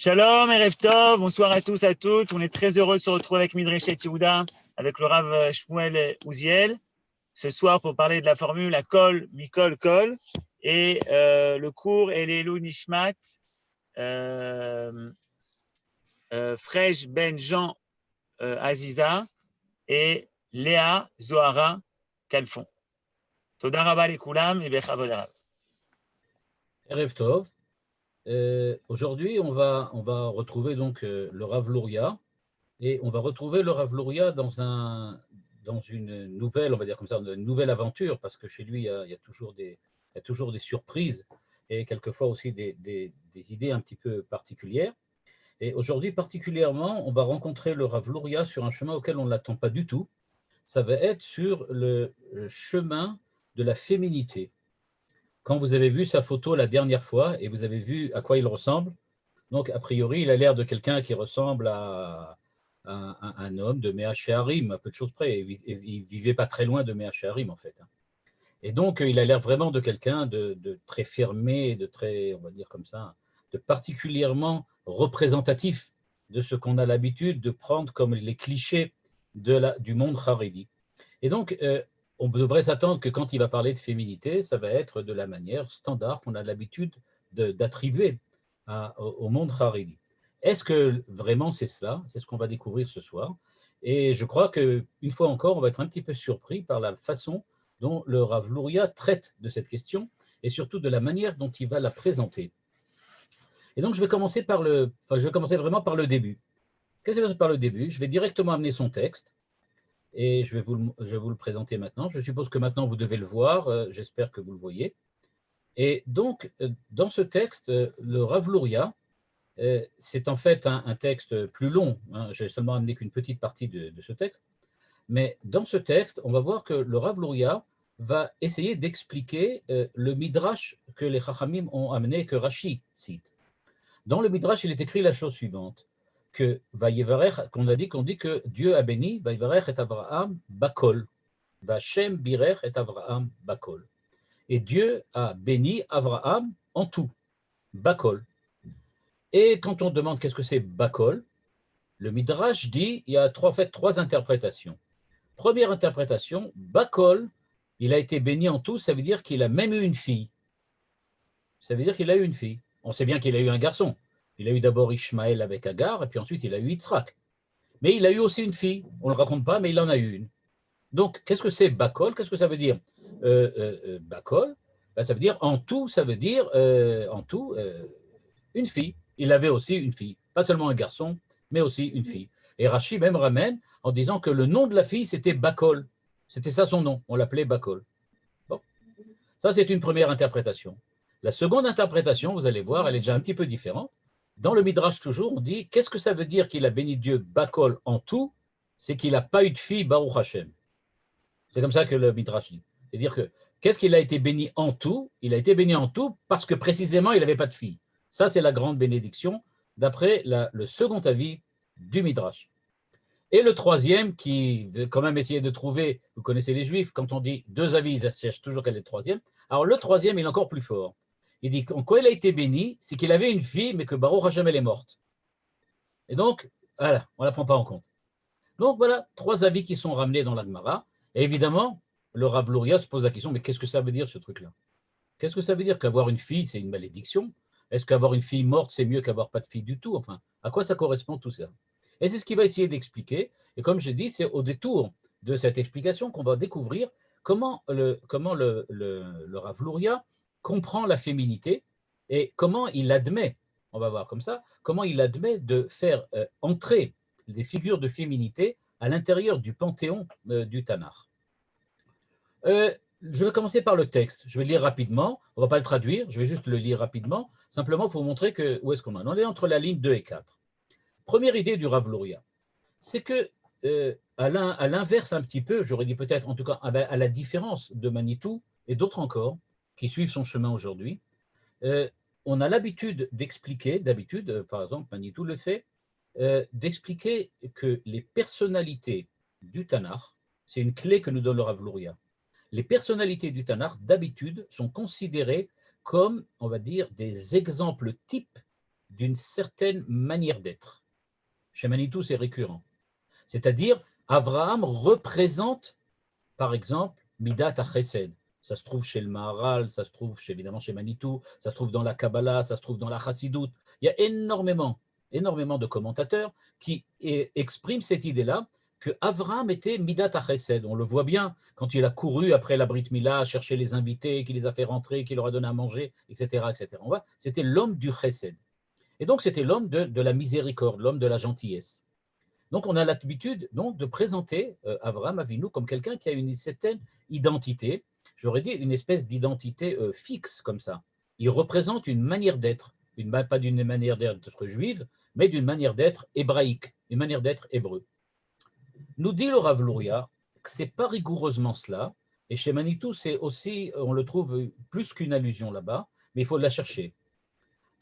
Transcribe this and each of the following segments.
Shalom, Erev Tov, bonsoir à tous, à toutes. On est très heureux de se retrouver avec Midreshet Yehuda, avec le Rav Shmuel Uziel, ce soir pour parler de la formule à Kol, Mikol, Kol, et le cours Elelu Nishmat, Fresh Ben Jean Aziza et Léa Zohara Kalfon. Toda Rabba Lekulam et Bechavod Arav. Erev Tov. Aujourd'hui, on va retrouver donc le Rav Luria, et on va retrouver le Rav Luria dans une nouvelle, on va dire comme ça, une nouvelle aventure, parce que chez lui, il y a toujours des surprises et quelquefois aussi des idées un petit peu particulières. Et aujourd'hui, particulièrement, on va rencontrer le Rav Luria sur un chemin auquel on ne l'attend pas du tout. Ça va être sur le chemin de la féminité. Quand vous avez vu sa photo la dernière fois et vous avez vu à quoi il ressemble, donc a priori, il a l'air de quelqu'un qui ressemble à un homme de Mea Shearim, à peu de choses près. Il ne vivait pas très loin de Mea Shearim, en fait. Et donc, il a l'air vraiment de quelqu'un de très fermé, de très, on va dire comme ça, de particulièrement représentatif de ce qu'on a l'habitude de prendre comme les clichés du monde Haredi. Et donc, on devrait s'attendre que quand il va parler de féminité, ça va être de la manière standard qu'on a l'habitude d'attribuer au monde Haredi. Est-ce que vraiment c'est cela? C'est ce qu'on va découvrir ce soir. Et je crois qu'une fois encore, on va être un petit peu surpris par la façon dont le Rav Luria traite de cette question et surtout de la manière dont il va la présenter. Et donc, je vais commencer vraiment par le début. Qu'est-ce que c'est par le début? Je vais directement amener son texte. Et je vais vous le présenter maintenant. Je suppose que maintenant vous devez le voir, j'espère que vous le voyez. Et donc, dans ce texte, le Rav Luria, c'est en fait un texte plus long, hein. Je n'ai seulement amené qu'une petite partie de ce texte, mais dans ce texte, on va voir que le Rav Luria va essayer d'expliquer le Midrash que les Chachamim ont amené, que Rashi cite. Dans le Midrash, il est écrit la chose suivante, qu'on dit que Dieu a béni Vayivarech et Abraham Bakol, Vashem Birech et Abraham Bakol. Et Dieu a béni Abraham en tout, Bakol. Et quand on demande qu'est-ce que c'est Bakol, le Midrash dit il y a trois interprétations. Première interprétation, Bakol, il a été béni en tout, ça veut dire qu'il a même eu une fille. Ça veut dire qu'il a eu une fille. On sait bien qu'il a eu un garçon. Il a eu d'abord Ishmaël avec Agar, et puis ensuite il a eu Yitzhak. Mais il a eu aussi une fille. On ne le raconte pas, mais il en a eu une. Donc, qu'est-ce que c'est Bakol? Qu'est-ce que ça veut dire Bakol, ben, ça veut dire en tout, ça veut dire une fille. Il avait aussi une fille. Pas seulement un garçon, mais aussi une fille. Et Rashi même ramène en disant que le nom de la fille, c'était Bakol. C'était ça son nom. On l'appelait Bakol. Bon. Ça, c'est une première interprétation. La seconde interprétation, vous allez voir, elle est déjà un petit peu différente. Dans le Midrash toujours, on dit, qu'est-ce que ça veut dire qu'il a béni Dieu Bakol en tout? C'est qu'il n'a pas eu de fille Baruch Hashem. C'est comme ça que le Midrash dit. C'est-à-dire que, qu'est-ce qu'il a été béni en tout? Il a été béni en tout parce que précisément, il n'avait pas de fille. Ça, c'est la grande bénédiction, d'après le second avis du Midrash. Et le troisième, qui veut quand même essayer de trouver, vous connaissez les Juifs, quand on dit deux avis, ils cherchent toujours quel est le troisième. Alors le troisième, il est encore plus fort. Il dit qu'en quoi il a été béni, c'est qu'il avait une fille, mais que Baruch Hashem, elle est morte. Et donc, voilà, on ne la prend pas en compte. Donc voilà, trois avis qui sont ramenés dans la Gemara. Et évidemment, le Rav Luria se pose la question, mais qu'est-ce que ça veut dire ce truc-là? Qu'est-ce que ça veut dire qu'avoir une fille, c'est une malédiction? Est-ce qu'avoir une fille morte, c'est mieux qu'avoir pas de fille du tout? Enfin, à quoi ça correspond tout ça? Et c'est ce qu'il va essayer d'expliquer. Et comme je dis, c'est au détour de cette explication qu'on va découvrir comment le Rav Luria comprend la féminité et comment il admet, on va voir comme ça, comment il admet de faire entrer des figures de féminité à l'intérieur du panthéon du Tanakh. Je vais commencer par le texte. Je vais lire rapidement. On ne va pas le traduire, je vais juste le lire rapidement. Simplement pour vous montrer où est-ce qu'on en est. On est entre la ligne 2 et 4. Première idée du Rav Luria, c'est que, à l'inverse un petit peu, j'aurais dit peut-être, en tout cas à la différence de Manitou et d'autres encore qui suivent son chemin aujourd'hui, on a l'habitude d'expliquer, par exemple Manitou le fait, d'expliquer que les personnalités du Tanakh, c'est une clé que nous donne le Rav Luria. Les personnalités du Tanakh, d'habitude, sont considérées comme, on va dire, des exemples types d'une certaine manière d'être. Chez Manitou, c'est récurrent. C'est-à-dire, Abraham représente, par exemple, Midat HaChesed. Ça se trouve chez le Maharal, ça se trouve évidemment chez Manitou, ça se trouve dans la Kabbalah, ça se trouve dans la Chassidoute. Il y a énormément de commentateurs qui expriment cette idée-là que Abraham était Midat HaChesed. On le voit bien quand il a couru après la Brit Mila, chercher les invités, qu'il les a fait rentrer, qu'il leur a donné à manger, etc. etc. On voit, c'était l'homme du Chesed. Et donc, c'était l'homme de la miséricorde, l'homme de la gentillesse. Donc, on a l'habitude de présenter Abraham Avinu comme quelqu'un qui a une certaine identité, j'aurais dit une espèce d'identité fixe comme ça. Il représente une manière d'être, pas d'une manière d'être juive, mais d'une manière d'être hébraïque, une manière d'être hébreu. Nous dit le Rav Luria que ce n'est pas rigoureusement cela, et chez Manitou, c'est aussi, on le trouve plus qu'une allusion là-bas, mais il faut la chercher.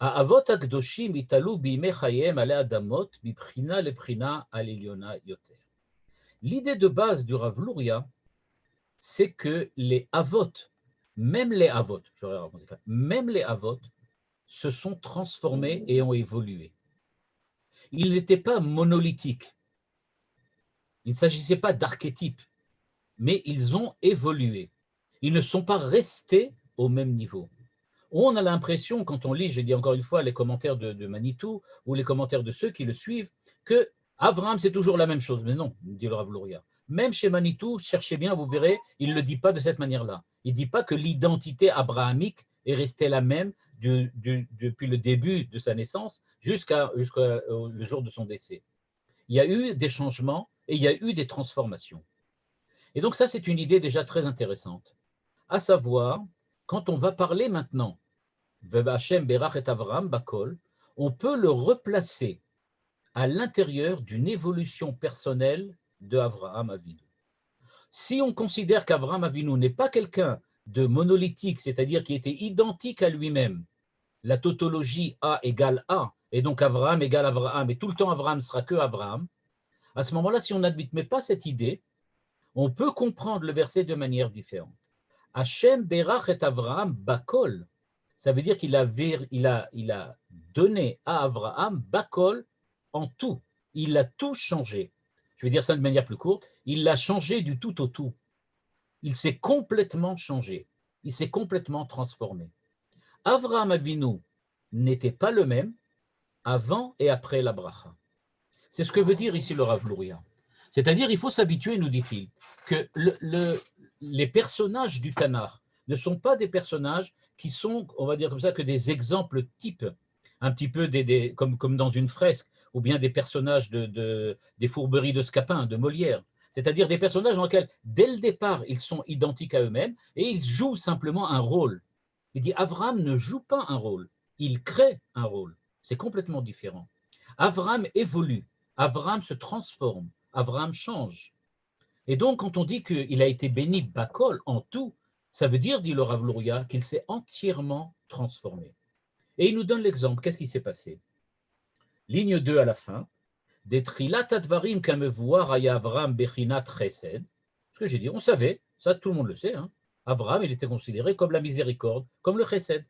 האבות הקדושים התעלו בימי חייהם עלי אדמות מבחינה לבחינה על עליונה יותר. L'idée de base du Rav Luria, c'est que les avot, même les avot, se sont transformés et ont évolué. Ils n'étaient pas monolithiques. Il ne s'agissait pas d'archétypes, mais ils ont évolué. Ils ne sont pas restés au même niveau. On a l'impression, quand on lit, je dis encore une fois, les commentaires de Manitou ou les commentaires de ceux qui le suivent, que Abraham, c'est toujours la même chose. Mais non, dit le Rav Luria. Même chez Manitou, cherchez bien, vous verrez, il ne le dit pas de cette manière-là. Il ne dit pas que l'identité abrahamique est restée la même depuis le début de sa naissance jusqu'au jour de son décès. Il y a eu des changements et il y a eu des transformations. Et donc ça, c'est une idée déjà très intéressante. À savoir, quand on va parler maintenant, Hashem Berach et Avraham Bakol, on peut le replacer à l'intérieur d'une évolution personnelle de Avraham Avinu. Si on considère qu'Avraham Avinu n'est pas quelqu'un de monolithique, c'est-à-dire qui était identique à lui-même, la tautologie A égale A, et donc Avraham égale Avraham, et tout le temps Avraham sera que Avraham, à ce moment-là, si on n'admet pas cette idée, on peut comprendre le verset de manière différente. Hashem Berach et Avraham Bakol, ça veut dire qu'il a donné à Avraham Bakol en tout. Il a tout changé. Je vais dire ça de manière plus courte. Il l'a changé du tout au tout. Il s'est complètement changé. Il s'est complètement transformé. Avraham Avinu n'était pas le même avant et après la bracha. C'est ce que veut dire ici le Rav Luria. C'est-à-dire, il faut s'habituer, nous dit-il, que les personnages du Tanakh ne sont pas des personnages qui sont, on va dire comme ça, que des exemples types, un petit peu comme dans une fresque, ou bien des personnages des fourberies de Scapin, de Molière. C'est-à-dire des personnages dans lesquels, dès le départ, ils sont identiques à eux-mêmes et ils jouent simplement un rôle. Il dit, Avraham ne joue pas un rôle, il crée un rôle. C'est complètement différent. Avraham évolue, Avraham se transforme, Avraham change. Et donc, quand on dit qu'il a été béni Bakol en tout, ça veut dire, dit le Rav Luria, qu'il s'est entièrement transformé. Et il nous donne l'exemple. Qu'est-ce qui s'est passé? Ligne 2 à la fin. Des trilat advarim kamevuar aya Avraham bechinat chesed. Ce que j'ai dit, on savait, ça tout le monde le sait. Hein. Avraham, il était considéré comme la miséricorde, comme le chesed.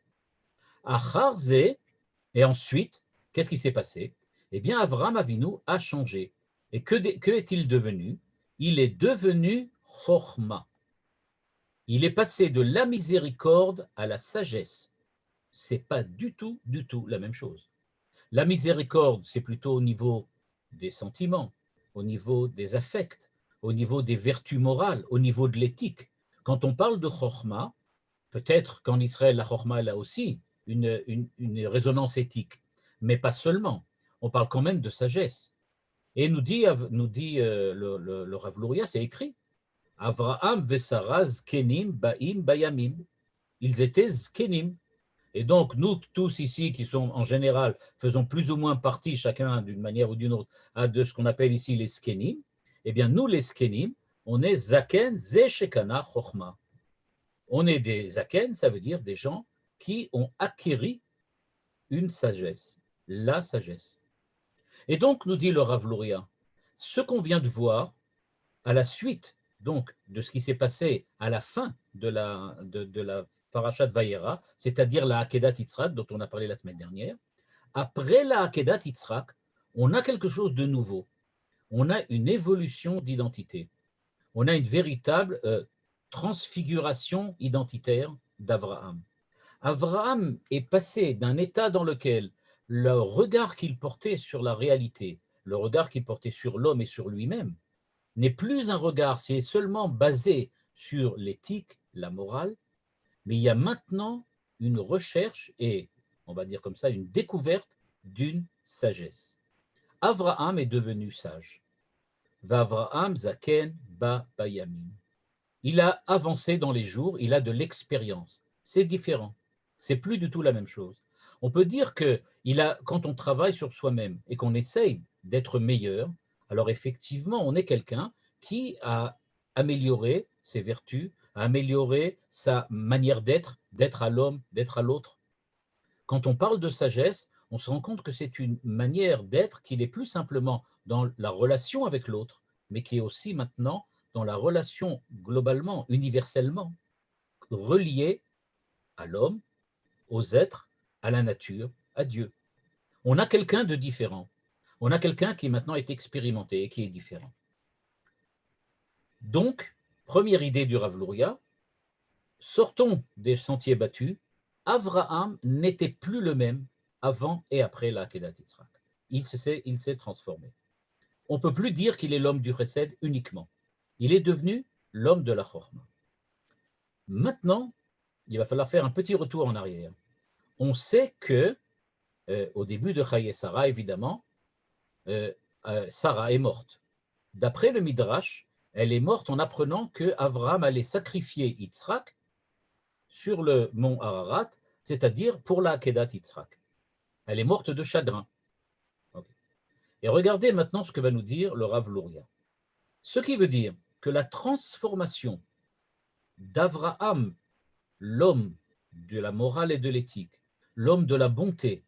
Acharze, et ensuite, qu'est-ce qui s'est passé? Eh bien, Avraham Avinu a changé. Et que est-il devenu? Il est devenu Chochma. Il est passé de la miséricorde à la sagesse. Ce n'est pas du tout la même chose. La miséricorde, c'est plutôt au niveau des sentiments, au niveau des affects, au niveau des vertus morales, au niveau de l'éthique. Quand on parle de Chochma, peut-être qu'en Israël, la Chochma elle a aussi une résonance éthique, mais pas seulement. On parle quand même de sagesse. Et nous dit le Rav Luria, c'est écrit. Avraham vesara zkenim ba'im bayamim. Ils étaient zkenim. Et donc, nous tous ici, qui sont en général, faisons plus ou moins partie, chacun d'une manière ou d'une autre, de ce qu'on appelle ici les zkenim, eh bien, nous, les zkenim, on est zaken ze shekana chochma. On est des zaken, ça veut dire des gens qui ont acquéri une sagesse, la sagesse. Et donc, nous dit le Rav Luria, ce qu'on vient de voir à la suite donc de ce qui s'est passé à la fin de la Parashat Vayera, c'est-à-dire la Akedat Yitzhak dont on a parlé la semaine dernière, Après la Akedat Yitzhak, on a quelque chose de nouveau. On a une évolution d'identité. On a une véritable transfiguration identitaire d'Abraham. Abraham est passé d'un état dans lequel le regard qu'il portait sur la réalité, le regard qu'il portait sur l'homme et sur lui-même, n'est plus un regard, c'est seulement basé sur l'éthique, la morale, mais il y a maintenant une recherche et, on va dire comme ça, une découverte d'une sagesse. Abraham est devenu sage. Vavraham zaken ba bayamim. Il a avancé dans les jours, il a de l'expérience. C'est différent. C'est plus du tout la même chose. On peut dire que quand on travaille sur soi-même et qu'on essaye d'être meilleur, alors effectivement, on est quelqu'un qui a amélioré ses vertus, a amélioré sa manière d'être à l'homme, d'être à l'autre. Quand on parle de sagesse, on se rend compte que c'est une manière d'être qui n'est plus simplement dans la relation avec l'autre, mais qui est aussi maintenant dans la relation globalement, universellement, reliée à l'homme, aux êtres, à la nature, à Dieu. On a quelqu'un de différent. On a quelqu'un qui maintenant est expérimenté et qui est différent. Donc, première idée du Rav Luria, sortons des sentiers battus. Avraham n'était plus le même avant et après la Akedat Yitzhak. Il s'est transformé. On ne peut plus dire qu'il est l'homme du Chesed uniquement. Il est devenu l'homme de la Chorma. Maintenant, il va falloir faire un petit retour en arrière. On sait que, au début de Chaye Sarah, évidemment, Sarah est morte. D'après le Midrash, elle est morte en apprenant qu'Abraham allait sacrifier Yitzhak sur le mont Ararat, c'est-à-dire pour la Akedat Yitzhak. Elle est morte de chagrin. Okay. Et regardez maintenant ce que va nous dire le Rav Luria. Ce qui veut dire que la transformation d'Abraham, l'homme de la morale et de l'éthique, l'homme de la bonté,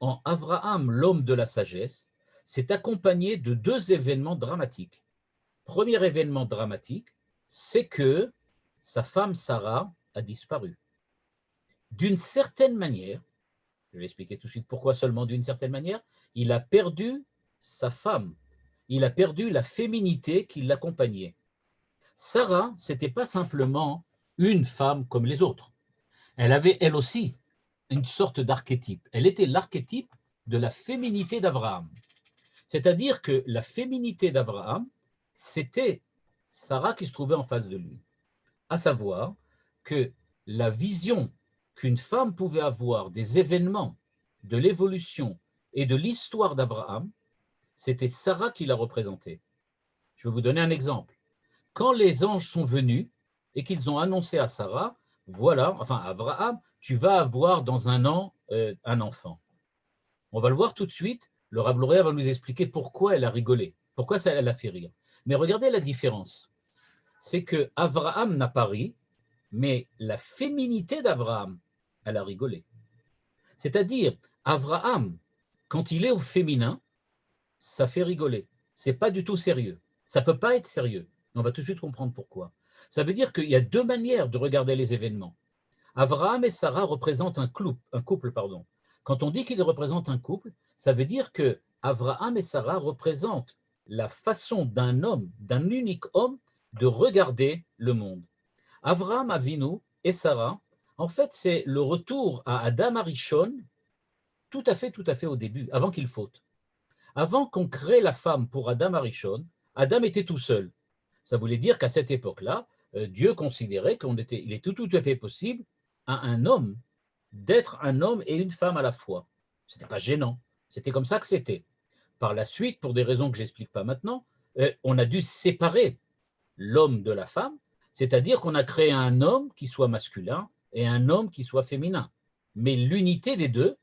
en Abraham, l'homme de la sagesse, s'est accompagné de deux événements dramatiques. Premier événement dramatique, c'est que sa femme Sarah a disparu. D'une certaine manière, je vais expliquer tout de suite pourquoi seulement d'une certaine manière, il a perdu sa femme, il a perdu la féminité qui l'accompagnait. Sarah, ce n'était pas simplement une femme comme les autres. Elle avait elle aussi une sorte d'archétype. Elle était l'archétype de la féminité d'Abraham. C'est-à-dire que la féminité d'Abraham, c'était Sarah qui se trouvait en face de lui. À savoir que la vision qu'une femme pouvait avoir des événements, de l'évolution et de l'histoire d'Abraham, c'était Sarah qui la représentait. Je vais vous donner un exemple. Quand les anges sont venus et qu'ils ont annoncé à Sarah, voilà, enfin Abraham, tu vas avoir dans un an un enfant. On va le voir tout de suite. Le Rav Luria va nous expliquer pourquoi elle a rigolé, pourquoi ça elle a fait rire. Mais regardez la différence. C'est que Abraham n'a pas ri, mais la féminité d'Abraham, elle a rigolé. C'est-à-dire, Abraham, quand il est au féminin, ça fait rigoler. C'est pas du tout sérieux. Ça peut pas être sérieux. On va tout de suite comprendre pourquoi. Ça veut dire qu'il y a deux manières de regarder les événements. Abraham et Sarah représentent un couple. Quand on dit qu'ils représentent un couple, ça veut dire que Abraham et Sarah représentent la façon d'un homme, d'un unique homme, de regarder le monde. Abraham Avinu et Sarah, en fait, c'est le retour à Adam Arishon, tout à fait au début, avant qu'il faute. Avant qu'on crée la femme pour Adam Arishon, Adam était tout seul. Ça voulait dire qu'à cette époque-là, Dieu considérait qu'il est tout à fait possible à un homme d'être un homme et une femme à la fois. Ce n'était pas gênant. C'était comme ça que c'était. Par la suite, pour des raisons que je n'explique pas maintenant, on a dû séparer l'homme de la femme, c'est-à-dire qu'on a créé un homme qui soit masculin et un homme qui soit féminin. Mais l'unité des deux,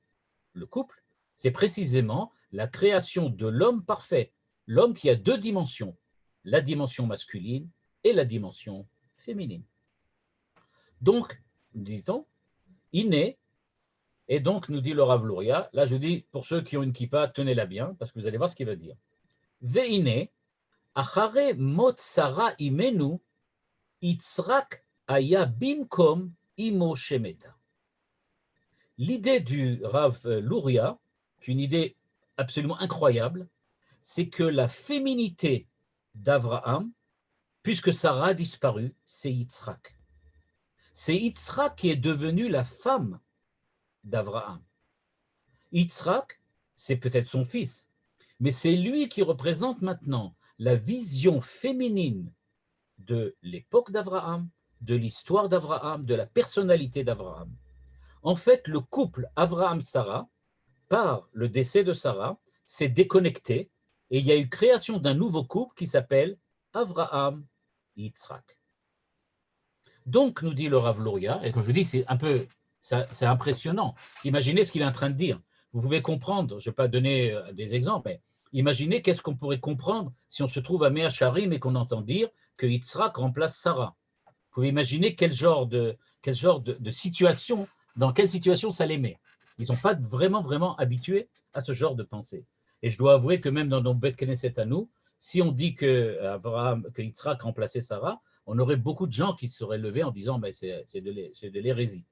le couple, c'est précisément la création de l'homme parfait, l'homme qui a deux dimensions, la dimension masculine et la dimension féminine. Donc, dit-on, inné, et donc, nous dit le Rav Luria, là je dis, pour ceux qui ont une kippa, tenez-la bien, parce que vous allez voir ce qu'il va dire. Ve'ine, achare mot Sarah imenu, Yitzhak aya bimkom imo shemeta. L'idée du Rav Luria, qu'une idée absolument incroyable, c'est que la féminité d'Abraham, puisque Sarah a disparu, c'est Yitzhak. C'est Yitzhak qui est devenu la femme d'Abraham. Yitzhak, c'est peut-être son fils, mais c'est lui qui représente maintenant la vision féminine de l'époque d'Abraham, de l'histoire d'Abraham, de la personnalité d'Abraham. En fait, le couple Abraham-Sarah, par le décès de Sarah, s'est déconnecté et il y a eu création d'un nouveau couple qui s'appelle Abraham-Yitzhak. Donc, nous dit le Rav Luria, et comme je vous dis, c'est impressionnant. Imaginez ce qu'il est en train de dire. Vous pouvez comprendre, je ne vais pas donner des exemples, mais imaginez qu'est-ce qu'on pourrait comprendre si on se trouve à Mea Sharim et qu'on entend dire que Yitzhak remplace Sarah. Vous pouvez imaginer quel genre de situation, dans quelle situation ça les met. Ils ne sont pas vraiment habitués à ce genre de pensée. Et je dois avouer que même dans nos Beth Knesset à nous, si on dit que Yitzhak remplaçait Sarah, on aurait beaucoup de gens qui se seraient levés en disant ben, c'est de l'hérésie.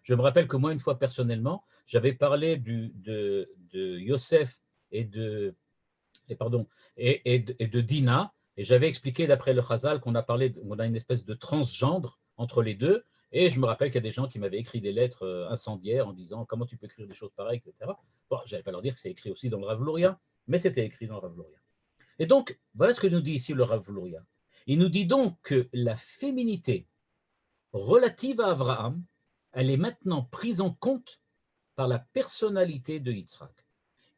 Je me rappelle que moi, une fois personnellement, j'avais parlé de Yosef et de Dina, et j'avais expliqué d'après le Chazal qu'on a une espèce de transgendre entre les deux, et je me rappelle qu'il y a des gens qui m'avaient écrit des lettres incendiaires en disant comment tu peux écrire des choses pareilles, etc. Bon, je n'allais pas leur dire que c'est écrit aussi dans le Rav Luria, mais c'était écrit dans le Rav Luria. Et donc, voilà ce que nous dit ici le Rav Luria. Il nous dit donc que la féminité relative à Abraham, elle est maintenant prise en compte par la personnalité de Yitzhak.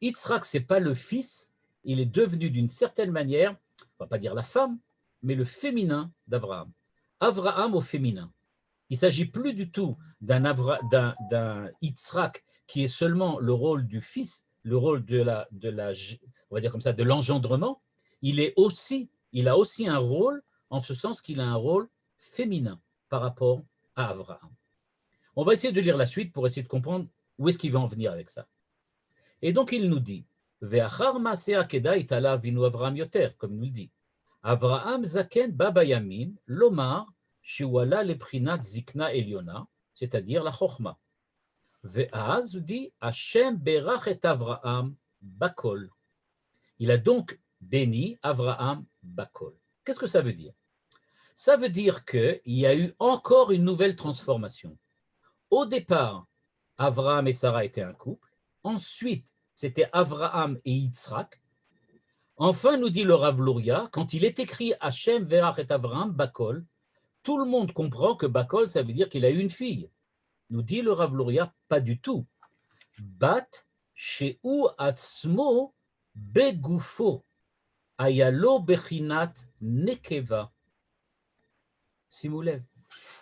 Yitzhak, ce n'est pas le fils, il est devenu d'une certaine manière, on ne va pas dire la femme, mais le féminin d'Abraham. Abraham au féminin. Il ne s'agit plus du tout d'un Yitzhak qui est seulement le rôle du fils, le rôle on va dire comme ça, de l'engendrement. Il a aussi un rôle, en ce sens qu'il a un rôle féminin par rapport à Abraham. On va essayer de lire la suite pour essayer de comprendre où est-ce qu'il va en venir avec ça. Et donc il nous dit, comme il nous le dit, Avraham zaken baba yamin lomar shiwala leprinat zikna eliona, c'est-à-dire la chokhma. Ve'az dit Hashem berach et Avraham bakol. Il a donc béni Avraham bakol. Qu'est-ce que ça veut dire? Ça veut dire qu'il y a eu encore une nouvelle transformation. Au départ, Avraham et Sarah étaient un couple. Ensuite, c'était Avraham et Yitzhak. Enfin, nous dit le Rav Luria, quand il est écrit Hashem verach et Avraham bakol, tout le monde comprend que bakol, ça veut dire qu'il a eu une fille. Nous dit le Rav Luria, pas du tout. Bat sheu atzmo begufo ayalo bechinat nekeva. Simoulev.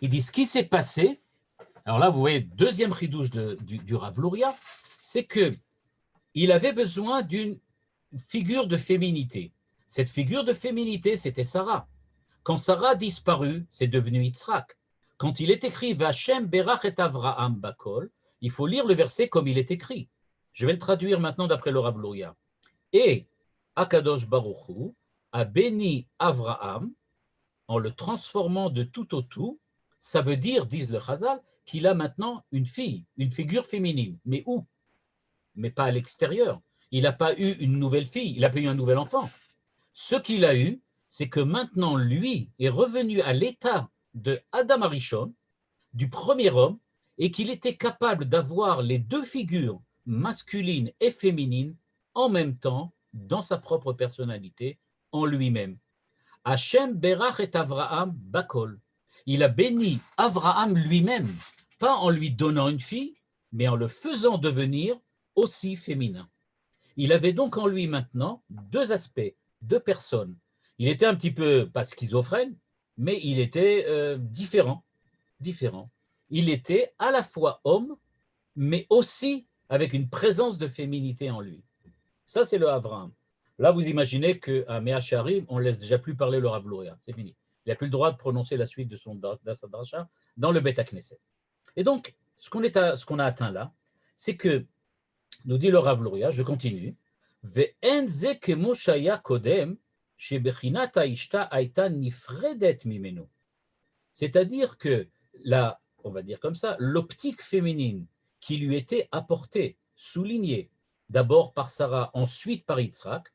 Il dit ce qui s'est passé. Alors là, vous voyez, deuxième chidouche du Rav Luria, c'est qu'il avait besoin d'une figure de féminité. Cette figure de féminité, c'était Sarah. Quand Sarah a disparu, c'est devenu Yitzhak. Quand il est écrit Vachem berach et Avraham bakol, il faut lire le verset comme il est écrit. Je vais le traduire maintenant d'après le Rav Luria. Et Akadosh Baruch Hu a béni Avraham en le transformant de tout au tout. Ça veut dire, disent le Chazal, qu'il a maintenant une fille, une figure féminine. Mais où? Mais pas à l'extérieur. Il n'a pas eu une nouvelle fille, il n'a pas eu un nouvel enfant. Ce qu'il a eu, c'est que maintenant, lui est revenu à l'état de Adam Arishon, du premier homme, et qu'il était capable d'avoir les deux figures, masculine et féminine, en même temps, dans sa propre personnalité, en lui-même. Hashem berach et Avraham bakol. Il a béni Avraham lui-même, pas en lui donnant une fille, mais en le faisant devenir aussi féminin. Il avait donc en lui maintenant deux aspects, deux personnes. Il était un petit peu, pas schizophrène, mais il était différent. Il était à la fois homme, mais aussi avec une présence de féminité en lui. Ça, c'est le Avraham. Là, vous imaginez qu'à Mea Sharim, on ne laisse déjà plus parler le Rav Luria. C'est fini. Il n'a plus le droit de prononcer la suite de sa dracha dans le Beth Knesset. Et donc, ce qu'on a atteint là, c'est que, nous dit le Rav Luria, je continue, Ve'en ze kemo shaya kodem, shebechinat haishta haita nifredet mimenu. C'est-à-dire que, on va dire comme ça, l'optique féminine qui lui était apportée, soulignée d'abord par Sarah, ensuite par Yitzhak,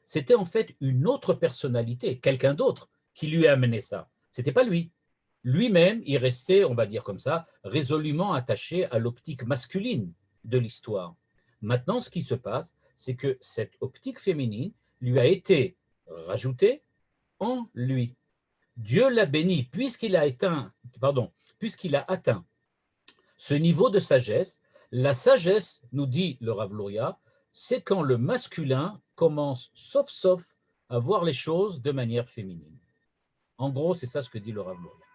c'était en fait une autre personnalité, quelqu'un d'autre qui lui a amené ça. Ce n'était pas lui. Lui-même, il restait, on va dire comme ça, résolument attaché à l'optique masculine de l'histoire. Maintenant, ce qui se passe, c'est que cette optique féminine lui a été rajoutée en lui. Dieu l'a béni puisqu'il a atteint ce niveau de sagesse. La sagesse, nous dit le Rav Luria, c'est quand le masculin commence, sauf, à voir les choses de manière féminine. En gros, c'est ça ce que dit le Rav Luria.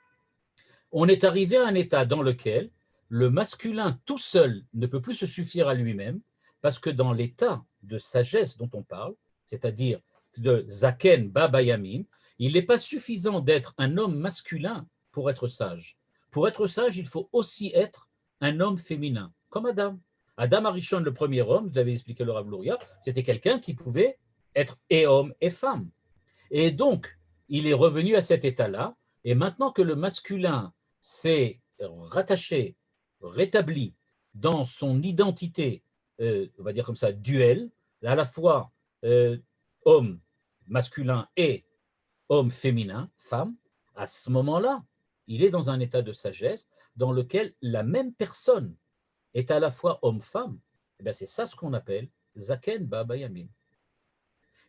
On est arrivé à un état dans lequel le masculin tout seul ne peut plus se suffire à lui-même, parce que dans l'état de sagesse dont on parle, c'est-à-dire de Zaken Baba Yamin, il n'est pas suffisant d'être un homme masculin pour être sage. Pour être sage, il faut aussi être un homme féminin, comme Adam. Adam Arishon, le premier homme, vous avez expliqué le Rav Luria, c'était quelqu'un qui pouvait être et homme et femme. Et donc, il est revenu à cet état-là, et maintenant que le masculin s'est rattaché, rétabli dans son identité, on va dire comme ça, duel, à la fois homme masculin et homme féminin, femme, à ce moment-là, il est dans un état de sagesse dans lequel la même personne est à la fois homme-femme. Et bien c'est ça ce qu'on appelle Zaken Baba Yamin.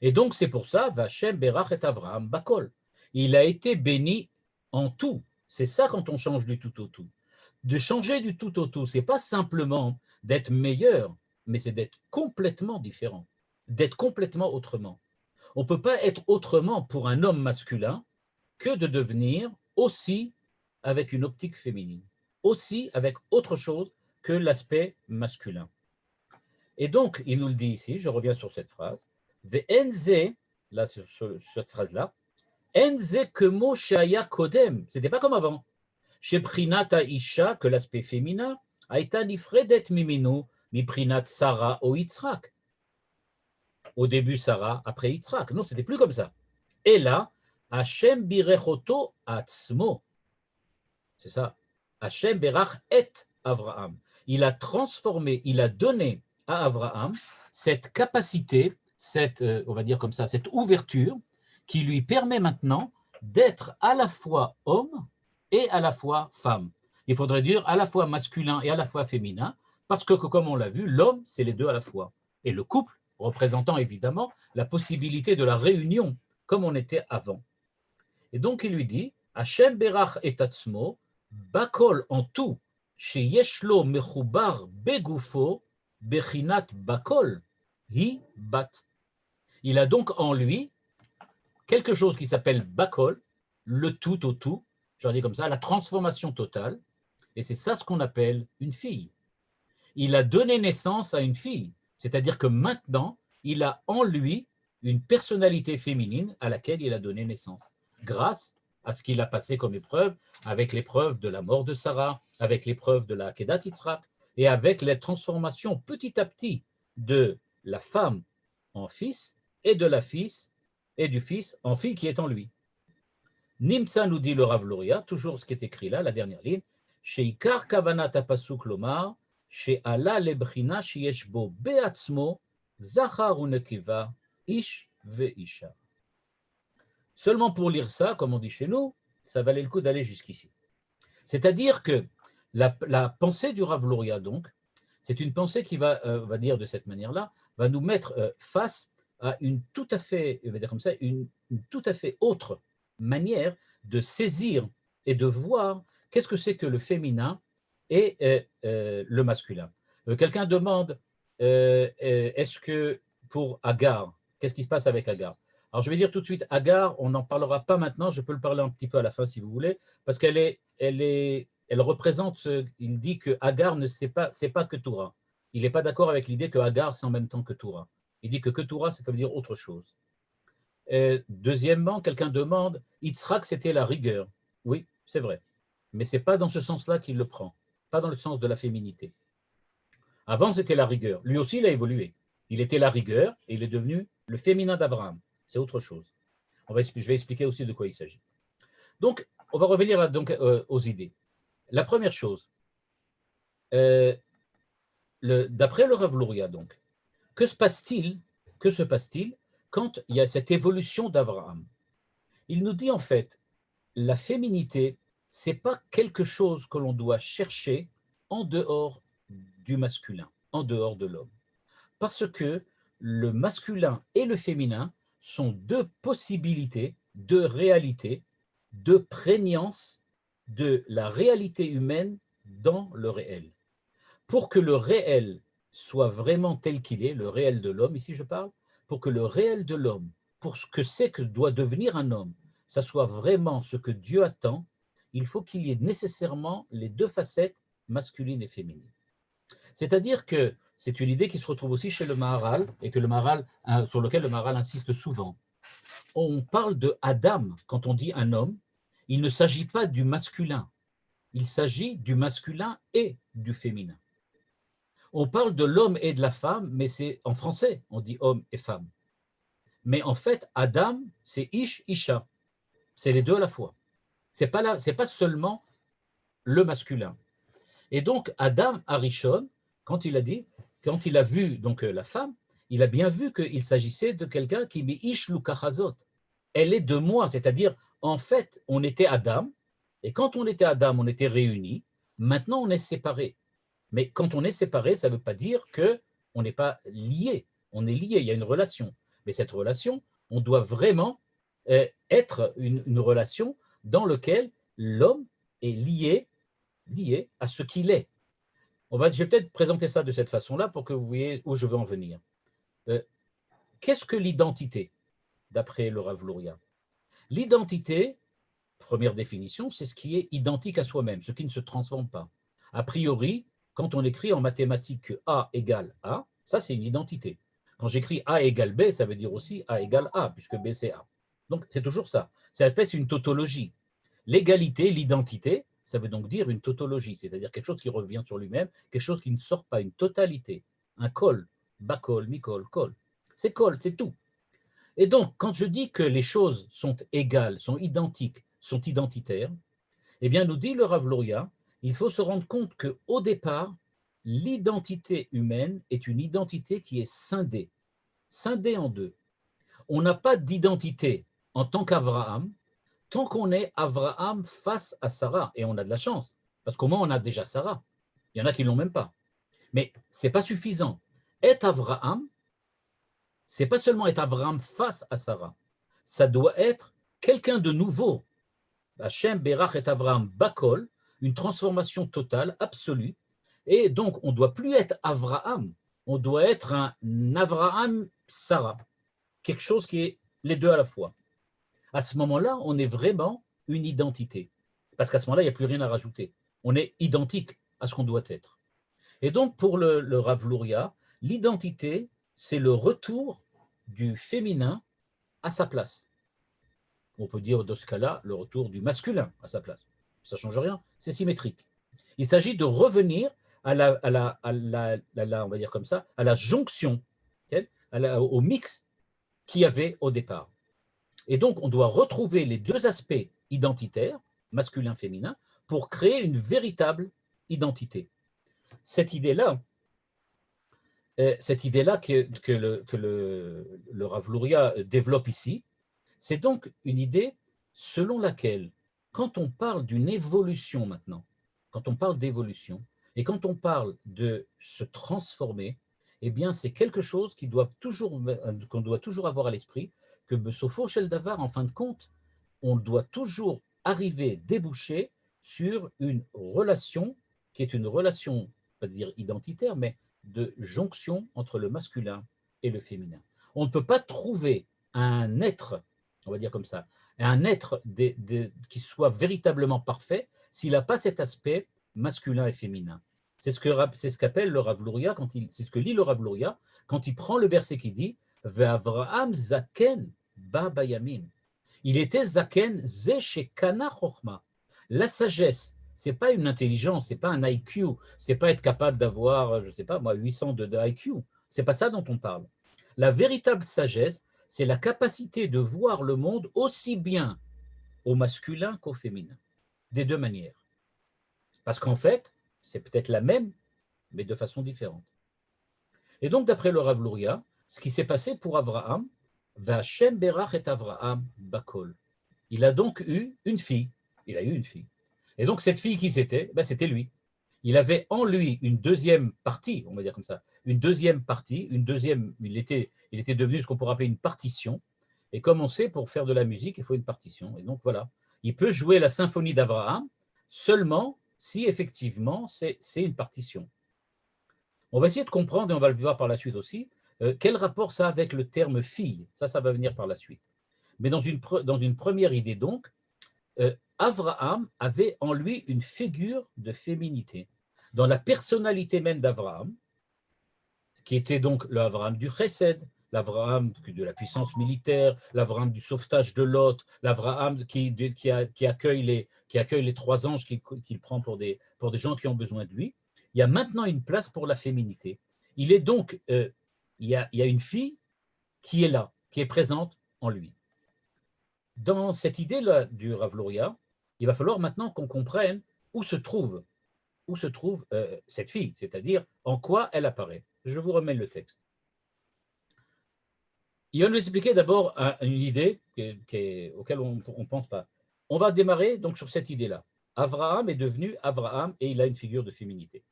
Et donc c'est pour ça, Vachem Berach et Avraham Bakol. Il a été béni en tout. C'est ça quand on change du tout au tout. De changer du tout au tout, c'est pas simplement d'être meilleur, mais c'est d'être complètement différent, d'être complètement autrement. On ne peut pas être autrement pour un homme masculin que de devenir aussi avec une optique féminine, aussi avec autre chose que l'aspect masculin. Et donc, il nous le dit ici, je reviens sur cette phrase, Ve'enze, là, sur cette phrase-là, Enze kemo shaya kodem, c'était pas comme avant. Chez Prinat Aisha, que l'aspect féminin, a été nifredet mimino, mi Prinat Sarah ou Yitzhak. Au début Sarah, après Yitzhak. Non, c'était plus comme ça. Et là, Hashem birechoto atzmo. C'est ça. Hashem berach et Avraham. Il a transformé, il a donné à Avraham cette capacité, cette, on va dire comme ça, cette ouverture qui lui permet maintenant d'être à la fois homme et à la fois femme. Il faudrait dire à la fois masculin et à la fois féminin, parce que comme on l'a vu, l'homme, c'est les deux à la fois. Et le couple représentant évidemment la possibilité de la réunion, comme on était avant. Et donc il lui dit, Hashem berach et atzmo, bakol en tout, chez Yeshlo mechubar begufo, bechinat bakol, hi bat. Il a donc en lui quelque chose qui s'appelle bakol, le tout au tout, je dis comme ça, la transformation totale, et c'est ça ce qu'on appelle une fille. Il a donné naissance à une fille, c'est-à-dire que maintenant, il a en lui une personnalité féminine à laquelle il a donné naissance, grâce à ce qu'il a passé comme épreuve, avec l'épreuve de la mort de Sarah, avec l'épreuve de la Kedat Yitzhak, et avec les transformations petit à petit de la femme en fils, et de la fils, et du fils en fille qui est en lui. Nimtza nous dit le Rav Luria, toujours ce qui est écrit là, la dernière ligne, Sheikar kavanat apasuk lomar, she'ala lebchina sheyesh bo be'atzmo, zachar unekiva, ish ve'isha. Seulement pour lire ça, comme on dit chez nous, ça valait le coup d'aller jusqu'ici. C'est-à-dire que la pensée du Rav Luria, donc, c'est une pensée qui va, on va dire de cette manière-là, va nous mettre face à une tout à fait, on va dire comme ça, une tout à fait autre manière de saisir et de voir qu'est-ce que c'est que le féminin et le masculin. Quelqu'un demande, est-ce que pour Agar, qu'est-ce qui se passe avec Agar? Alors je vais dire tout de suite, Agar, on n'en parlera pas maintenant, je peux le parler un petit peu à la fin si vous voulez, parce qu'elle représente, il dit que Agar ne sait pas, c'est pas Ketura. Il n'est pas d'accord avec l'idée que Agar c'est en même temps que Ketura. Il dit que Ketura, ça veut dire autre chose. Deuxièmement, quelqu'un demande, Yitzhak, c'était la rigueur. Oui, c'est vrai. Mais ce n'est pas dans ce sens-là qu'il le prend, pas dans le sens de la féminité. Avant, c'était la rigueur. Lui aussi, il a évolué. Il était la rigueur et il est devenu le féminin d'Abraham. C'est autre chose. Je vais expliquer aussi de quoi il s'agit. Donc, on va revenir aux idées. La première chose, d'après le Rav Luria, donc, Que se passe-t-il Que se passe-t-il quand il y a cette évolution d'Abraham? Il nous dit en fait, la féminité, c'est pas quelque chose que l'on doit chercher en dehors du masculin, en dehors de l'homme. Parce que le masculin et le féminin sont deux possibilités de réalité, de prégnance de la réalité humaine dans le réel. Pour que le réel soit vraiment tel qu'il est, le réel de l'homme, ici je parle, pour que le réel de l'homme, pour ce que c'est que doit devenir un homme, ça soit vraiment ce que Dieu attend, il faut qu'il y ait nécessairement les deux facettes masculines et féminines. C'est-à-dire que c'est une idée qui se retrouve aussi chez le Maharal, et que le Maharal, sur lequel le Maharal insiste souvent. On parle de Adam quand on dit un homme, il ne s'agit pas du masculin, il s'agit du masculin et du féminin. On parle de l'homme et de la femme, mais c'est en français, on dit homme et femme. Mais en fait, Adam, c'est Ish, Isha. C'est les deux à la fois. C'est pas seulement le masculin. Et donc, Adam Arishon, quand il a vu donc la femme, il a bien vu qu'il s'agissait de quelqu'un qui met Ish Lukachazot. Elle est de moi, c'est-à-dire, en fait, on était Adam, et quand on était Adam, on était réunis. Maintenant, on est séparés. Mais quand on est séparé, ça ne veut pas dire qu'on n'est pas lié. On est lié, il y a une relation. Mais cette relation, on doit vraiment être une relation dans laquelle l'homme est lié à ce qu'il est. Je vais peut-être présenter ça de cette façon-là pour que vous voyez où je veux en venir. Qu'est-ce que l'identité, d'après le Rav Luria? L'identité, première définition, c'est ce qui est identique à soi-même, ce qui ne se transforme pas. A priori, quand on écrit en mathématiques que A égale A, ça c'est une identité. Quand j'écris A égale B, ça veut dire aussi A égale A, puisque B c'est A. Donc c'est toujours ça. Ça s'appelle une tautologie. L'égalité, l'identité, ça veut donc dire une tautologie, c'est-à-dire quelque chose qui revient sur lui-même, quelque chose qui ne sort pas, une totalité. Un col, bacol, micol, col. C'est col, c'est tout. Et donc, quand je dis que les choses sont égales, sont identiques, sont identitaires, eh bien, nous dit le Rav Luria, il faut se rendre compte qu'au départ, l'identité humaine est une identité qui est scindée en deux. On n'a pas d'identité en tant qu'Abraham, tant qu'on est Abraham face à Sarah, et on a de la chance, parce qu'au moins on a déjà Sarah. Il y en a qui ne l'ont même pas. Mais ce n'est pas suffisant. Être Abraham, ce n'est pas seulement être Abraham face à Sarah, ça doit être quelqu'un de nouveau. Hachem, Berach et Abraham, Bakol, une transformation totale, absolue. Et donc, on ne doit plus être Abraham, on doit être un Abraham Sarah, quelque chose qui est les deux à la fois. À ce moment-là, on est vraiment une identité. Parce qu'à ce moment-là, il n'y a plus rien à rajouter. On est identique à ce qu'on doit être. Et donc, pour le Rav Luria, l'identité, c'est le retour du féminin à sa place. On peut dire dans ce cas-là, le retour du masculin à sa place. Ça ne change rien, c'est symétrique. Il s'agit de revenir on va dire comme ça, à la jonction, au mix qu'il y avait au départ. Et donc, on doit retrouver les deux aspects identitaires, masculin-féminin, pour créer une véritable identité. Cette idée-là que le Rav Luria développe ici, c'est donc une idée selon laquelle, quand on parle d'une évolution maintenant, quand on parle d'évolution, et quand on parle de se transformer, eh bien, c'est quelque chose qu'on doit toujours avoir à l'esprit, que Besofo Shel Davar, en fin de compte, on doit toujours arriver, déboucher sur une relation qui est une relation, pas dire identitaire, mais de jonction entre le masculin et le féminin. On ne peut pas trouver un être, on va dire comme ça, un être qui soit véritablement parfait s'il n'a pas cet aspect masculin et féminin. C'est ce qu'appelle le Rav Luria, c'est ce que lit le Rav Luria quand il prend le verset qui dit Ve'Avraham zaken ba bayamim. Il était zaken ze shekana chochma. La sagesse, c'est pas une intelligence, c'est pas un IQ, c'est pas être capable d'avoir, je sais pas moi, 800 de IQ. C'est pas ça dont on parle. La véritable sagesse, c'est la capacité de voir le monde aussi bien au masculin qu'au féminin, des deux manières. Parce qu'en fait, c'est peut-être la même, mais de façon différente. Et donc, d'après le Rav Luria, ce qui s'est passé pour Abraham, V'Hashem berach et Avraham bakol. Il a donc eu une fille. Il a eu une fille. Et donc, cette fille qui c'était, c'était lui. Il avait en lui une deuxième partie, on va dire comme ça, une deuxième partie, il était devenu ce qu'on pourrait appeler une partition. Et comme on sait, pour faire de la musique, il faut une partition. Et donc voilà, il peut jouer la symphonie d'Abraham seulement si effectivement c'est une partition. On va essayer de comprendre, et on va le voir par la suite aussi, quel rapport ça a avec le terme fille. Ça va venir par la suite. Mais dans une première idée donc, Abraham avait en lui une figure de féminité. Dans la personnalité même d'Abraham, qui était donc l'Abraham du Chesed, l'Abraham de la puissance militaire, l'Abraham du sauvetage de Lot, l'Abraham qui accueille les 3 anges qu'il prend pour des gens qui ont besoin de lui, il y a maintenant une place pour la féminité. Il est donc, il y a une fille qui est là, qui est présente en lui. Dans cette idée-là du Rav Luria, il va falloir maintenant qu'on comprenne où se trouve cette fille, c'est-à-dire en quoi elle apparaît. Je vous remets le texte. Il va nous expliquer d'abord une idée auquel on ne pense pas. On va démarrer donc sur cette idée-là. Abraham est devenu Abraham et il a une figure de féminité.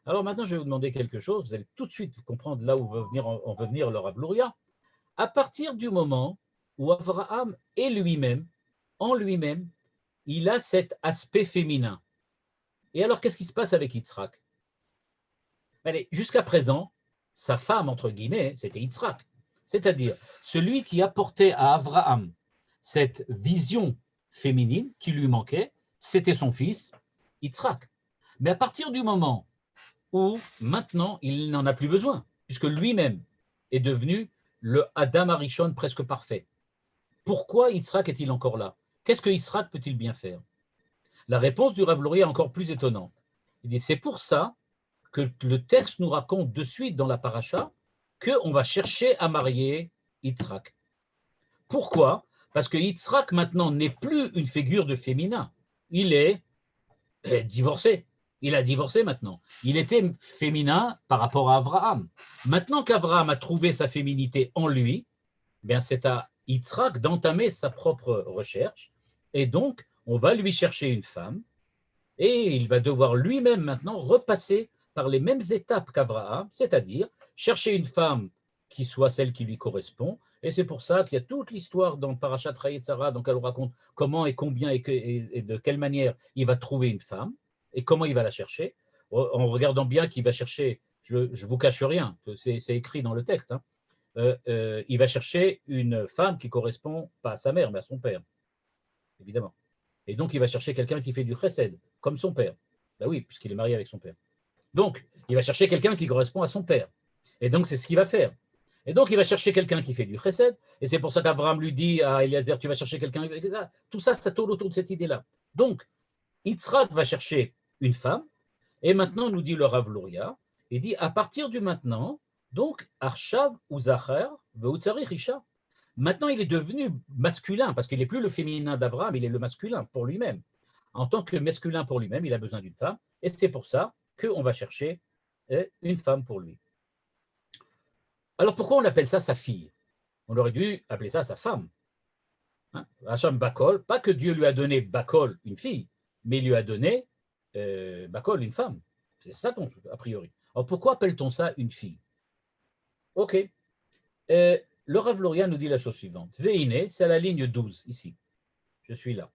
Alors maintenant, je vais vous demander quelque chose. Vous allez tout de suite comprendre là où on veut venir le Rav Luria. À partir du moment où Abraham est lui-même, en lui-même, il a cet aspect féminin. Et alors, qu'est-ce qui se passe avec Yitzhak? Jusqu'à présent, sa femme, entre guillemets, c'était Yitzhak. C'est-à-dire, celui qui apportait à Abraham cette vision féminine qui lui manquait, c'était son fils, Yitzhak. Mais à partir du moment où, maintenant, il n'en a plus besoin, puisque lui-même est devenu le Adam Arishon presque parfait. Pourquoi Yitzhak est-il encore là? Qu'est-ce que Yitzhak peut-il bien faire? La réponse du Rav Luria est encore plus étonnante. Il dit, c'est pour ça que le texte nous raconte de suite dans la paracha qu'on va chercher à marier Yitzhak. Pourquoi? Parce que Yitzhak maintenant n'est plus une figure de féminin. Il est divorcé. Il a divorcé maintenant. Il était féminin par rapport à Abraham. Maintenant qu'Abraham a trouvé sa féminité en lui, bien c'est à Yitzhak d'entamer sa propre recherche. Et donc, on va lui chercher une femme et il va devoir lui-même maintenant repasser par les mêmes étapes qu'Abraham, c'est-à-dire chercher une femme qui soit celle qui lui correspond. Et c'est pour ça qu'il y a toute l'histoire dans Parashat Vayetzara, donc elle raconte comment et combien et de quelle manière il va trouver une femme et comment il va la chercher, en regardant bien qu'il va chercher, je ne vous cache rien, c'est écrit dans le texte, il va chercher une femme qui correspond pas à sa mère, mais à son père, évidemment. Et donc, il va chercher quelqu'un qui fait du chesed, comme son père. Ben oui, puisqu'il est marié avec son père. Donc, il va chercher quelqu'un qui correspond à son père. Et donc, c'est ce qu'il va faire. Et donc, il va chercher quelqu'un qui fait du chesed. Et c'est pour ça qu'Abraham lui dit à Eliezer, tu vas chercher quelqu'un. Tout ça, ça tourne autour de cette idée-là. Donc, Yitzhak va chercher une femme. Et maintenant, nous dit le Rav Luria, il dit, à partir du maintenant, donc, Arshav ou Zachar, Veutzarich Isha. Maintenant, il est devenu masculin, parce qu'il n'est plus le féminin d'Abraham, il est le masculin pour lui-même. En tant que masculin pour lui-même, il a besoin d'une femme, et c'est pour ça qu'on va chercher une femme pour lui. Alors, pourquoi on appelle ça sa fille? On aurait dû appeler ça sa femme. Hacham Bakol, pas que Dieu lui a donné Bakol, une fille, mais il lui a donné Bakol, une femme. C'est ça, a priori. Alors, pourquoi appelle-t-on ça une fille? Ok. Le Rav Luria nous dit la chose suivante. Veine, c'est à la ligne 12, ici. Je suis là.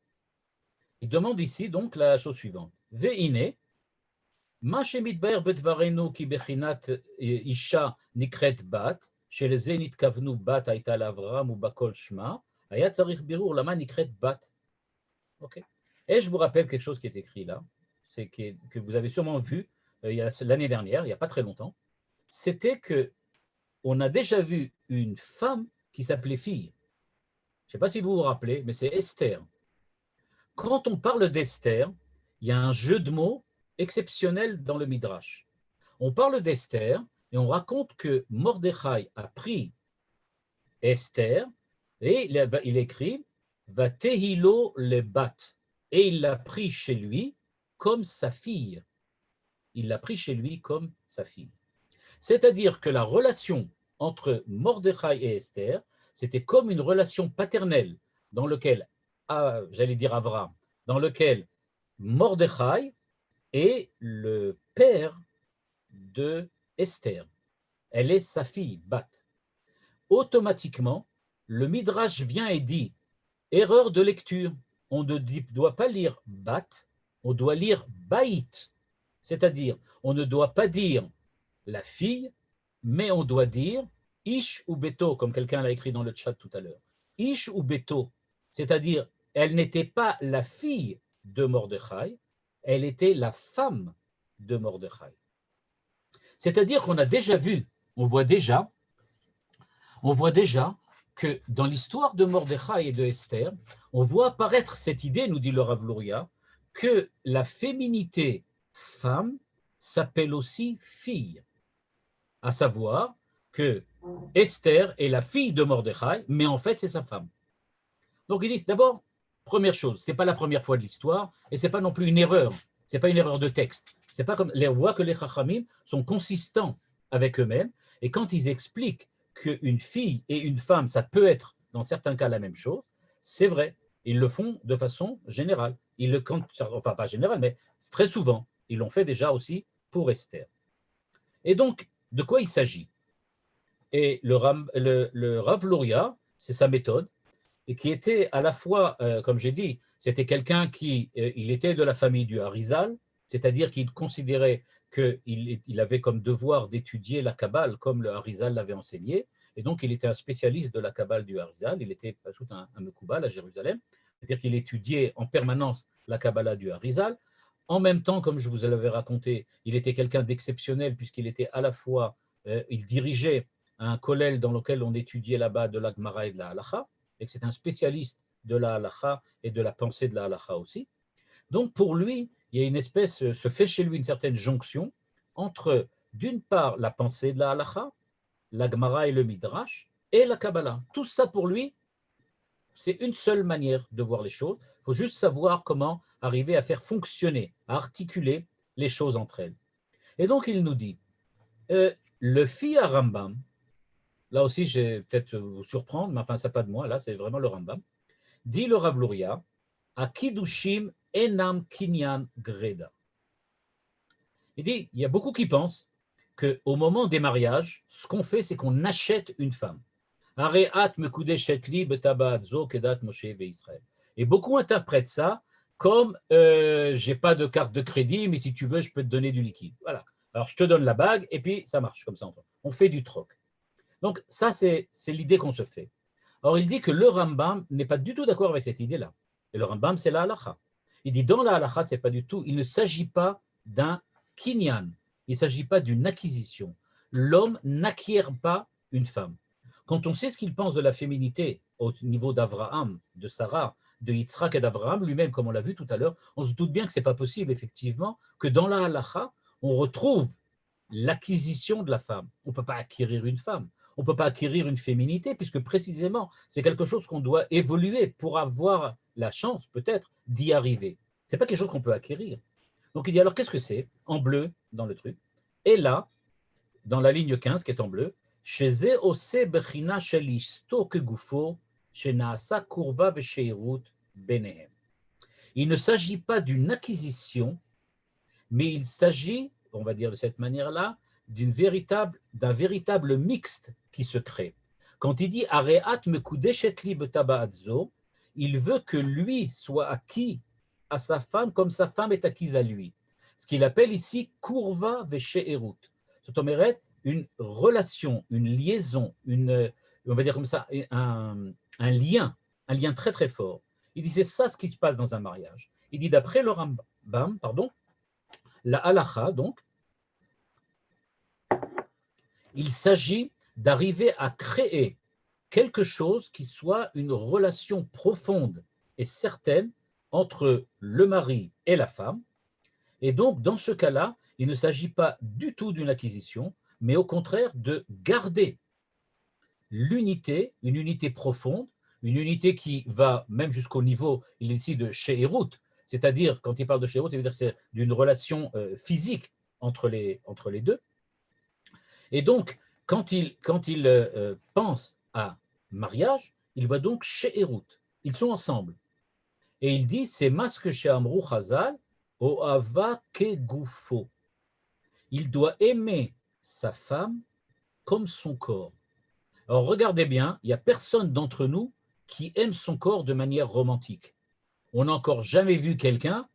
Il demande ici donc la chose suivante. Veine, ma shemidbaer betvarenu ki bechinat isha nikret bat, chez les zénit kavnu bat aïta l'avram ou bakol shma, ayat tzarich birur lama nikret bat. Ok. Et je vous rappelle quelque chose qui est écrit là, c'est que vous avez sûrement vu l'année dernière, il n'y a pas très longtemps, c'était que on a déjà vu une femme qui s'appelait fille. Je ne sais pas si vous vous rappelez, mais c'est Esther. Quand on parle d'Esther, il y a un jeu de mots exceptionnel dans le Midrash. On parle d'Esther et on raconte que Mordechai a pris Esther et il écrit Vatehilo le bat et il l'a pris chez lui comme sa fille. Il l'a pris chez lui comme sa fille. C'est-à-dire que la relation entre Mordechai et Esther, c'était comme une relation paternelle dans lequel, j'allais dire Abraham, dans lequel Mordechai est le père de Esther. Elle est sa fille, Bat. Automatiquement, le Midrash vient et dit, erreur de lecture, on ne doit pas lire Bat, on doit lire Baït. C'est-à-dire, on ne doit pas dire la fille, mais on doit dire Ish ou Beto, comme quelqu'un l'a écrit dans le chat tout à l'heure. Ish ou Beto, c'est-à-dire, elle n'était pas la fille de Mordechai, elle était la femme de Mordechai. C'est-à-dire qu'on a déjà vu, on voit déjà que dans l'histoire de Mordechai et de Esther, on voit apparaître cette idée, nous dit le Rav Luria, que la féminité femme s'appelle aussi fille, à savoir que Esther est la fille de Mordechai, mais en fait c'est sa femme. Donc ils disent d'abord, première chose, ce n'est pas la première fois de l'histoire, et ce n'est pas non plus une erreur, ce n'est pas une erreur de texte. C'est pas comme, on voit que les Chachamim sont consistants avec eux-mêmes, et quand ils expliquent qu'une fille et une femme, ça peut être dans certains cas la même chose, c'est vrai. Ils le font de façon générale. Enfin, pas générale, mais très souvent. Ils l'ont fait déjà aussi pour Esther. Et donc, de quoi il s'agit? Et le Rav Luria, c'est sa méthode, et qui était à la fois, comme j'ai dit, c'était quelqu'un qui il était de la famille du Harizal, c'est-à-dire qu'il considérait qu'il avait comme devoir d'étudier la Kabbale comme le Harizal l'avait enseigné, et donc il était un spécialiste de la Kabbale du Harizal, il était un Mekoubal à Jérusalem, c'est-à-dire qu'il étudiait en permanence la Kabbalah du Harizal. En même temps, comme je vous l'avais raconté, il était quelqu'un d'exceptionnel puisqu'il était à la fois, il dirigeait un kollel dans lequel on étudiait là-bas de la Gemara et de la Halacha, et que c'est un spécialiste de la halacha et de la pensée de la halacha aussi. Donc pour lui, il y a une espèce, se fait chez lui une certaine jonction entre, d'une part, la pensée de la halacha, la Gemara et le Midrash, et la Kabbalah. Tout ça pour lui, c'est une seule manière de voir les choses. Il faut juste savoir comment arriver à faire fonctionner, à articuler les choses entre elles. Et donc il nous dit, le Fi à Rambam, là aussi je vais peut-être vous surprendre, mais enfin c'est pas de moi, là c'est vraiment le Rambam, dit le Rav Luria, à Kiddushim enam kinyan greda. Il dit, il y a beaucoup qui pensent qu'au moment des mariages, ce qu'on fait, c'est qu'on achète une femme. Et beaucoup interprètent ça comme j'ai pas de carte de crédit, mais si tu veux, je peux te donner du liquide. Voilà. Alors je te donne la bague et puis ça marche comme ça. On fait du troc. Donc ça, c'est l'idée qu'on se fait. Or, il dit que le Rambam n'est pas du tout d'accord avec cette idée-là. Et le Rambam, c'est la halacha. Il dit dans la halacha, c'est pas du tout, il ne s'agit pas d'un kinyan, il ne s'agit pas d'une acquisition. L'homme n'acquiert pas une femme. Quand on sait ce qu'il pense de la féminité au niveau d'Abraham, de Sarah, de Yitzhak et d'Abraham lui-même, comme on l'a vu tout à l'heure, on se doute bien que ce n'est pas possible, effectivement, que dans la halacha, on retrouve l'acquisition de la femme. On ne peut pas acquérir une femme. On ne peut pas acquérir une féminité, puisque précisément, c'est quelque chose qu'on doit évoluer pour avoir la chance, peut-être, d'y arriver. Ce n'est pas quelque chose qu'on peut acquérir. Donc il dit, alors qu'est-ce que c'est? En bleu, dans le truc. Et là, dans la ligne 15, qui est en bleu, il ne s'agit pas d'une acquisition, mais il s'agit, on va dire de cette manière-là, d'un véritable mixte qui se crée. Quand il dit Areat mekudeshet li betaba'atzo, il veut que lui soit acquis à sa femme comme sa femme est acquise à lui. Ce qu'il appelle ici kurva veshe'erut. C'est une relation, une liaison, on va dire comme ça, un lien très très fort. Il dit c'est ça ce qui se passe dans un mariage. Il dit d'après le Rambam, la halacha, donc, il s'agit d'arriver à créer quelque chose qui soit une relation profonde et certaine entre le mari et la femme. Et donc, dans ce cas-là, il ne s'agit pas du tout d'une acquisition, mais au contraire de garder l'unité, une unité profonde, une unité qui va même jusqu'au niveau, il est ici de She'erut, c'est-à-dire, quand il parle de She'erut, il veut dire que c'est d'une relation physique entre les deux. Et donc, quand il pense à mariage, il va donc chez Hérout. Ils sont ensemble. Et il dit, c'est masque chez Amrou Chazal, Oava Kegoufo. Il doit aimer sa femme comme son corps. Alors regardez bien, il n'y a personne d'entre nous qui aime son corps de manière romantique. On n'a encore jamais vu quelqu'un,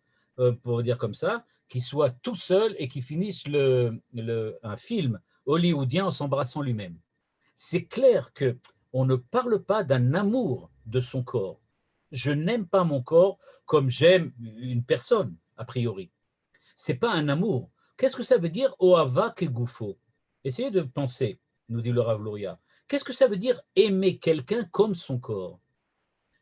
pour dire comme ça, qui soit tout seul et qui finisse un film hollywoodien en s'embrassant lui-même. C'est clair que on ne parle pas d'un amour de son corps. Je n'aime pas mon corps comme j'aime une personne, a priori. C'est pas un amour. Qu'est-ce que ça veut dire Oava Kegoufo? Essayez de penser, nous dit le Rav Luria. Qu'est-ce que ça veut dire aimer quelqu'un comme son corps?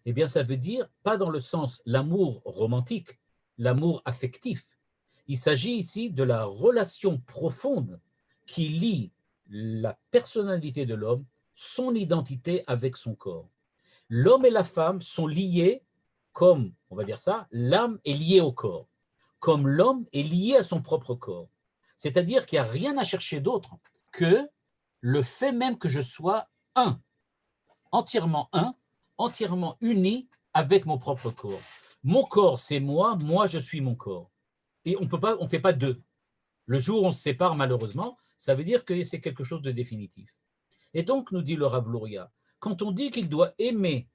Eh bien, ça veut dire, pas dans le sens l'amour romantique, l'amour affectif. Il s'agit ici de la relation profonde qui lie la personnalité de l'homme, son identité avec son corps. L'homme et la femme sont liés comme, on va dire ça, l'âme est liée au corps, comme l'homme est lié à son propre corps. C'est-à-dire qu'il n'y a rien à chercher d'autre que le fait même que je sois un, entièrement uni avec mon propre corps. Mon corps, c'est moi, moi, je suis mon corps. Et on ne fait pas deux. Le jour où on se sépare, malheureusement, ça veut dire que c'est quelque chose de définitif. Et donc, nous dit le Rav Luria, quand on dit qu'il doit aimer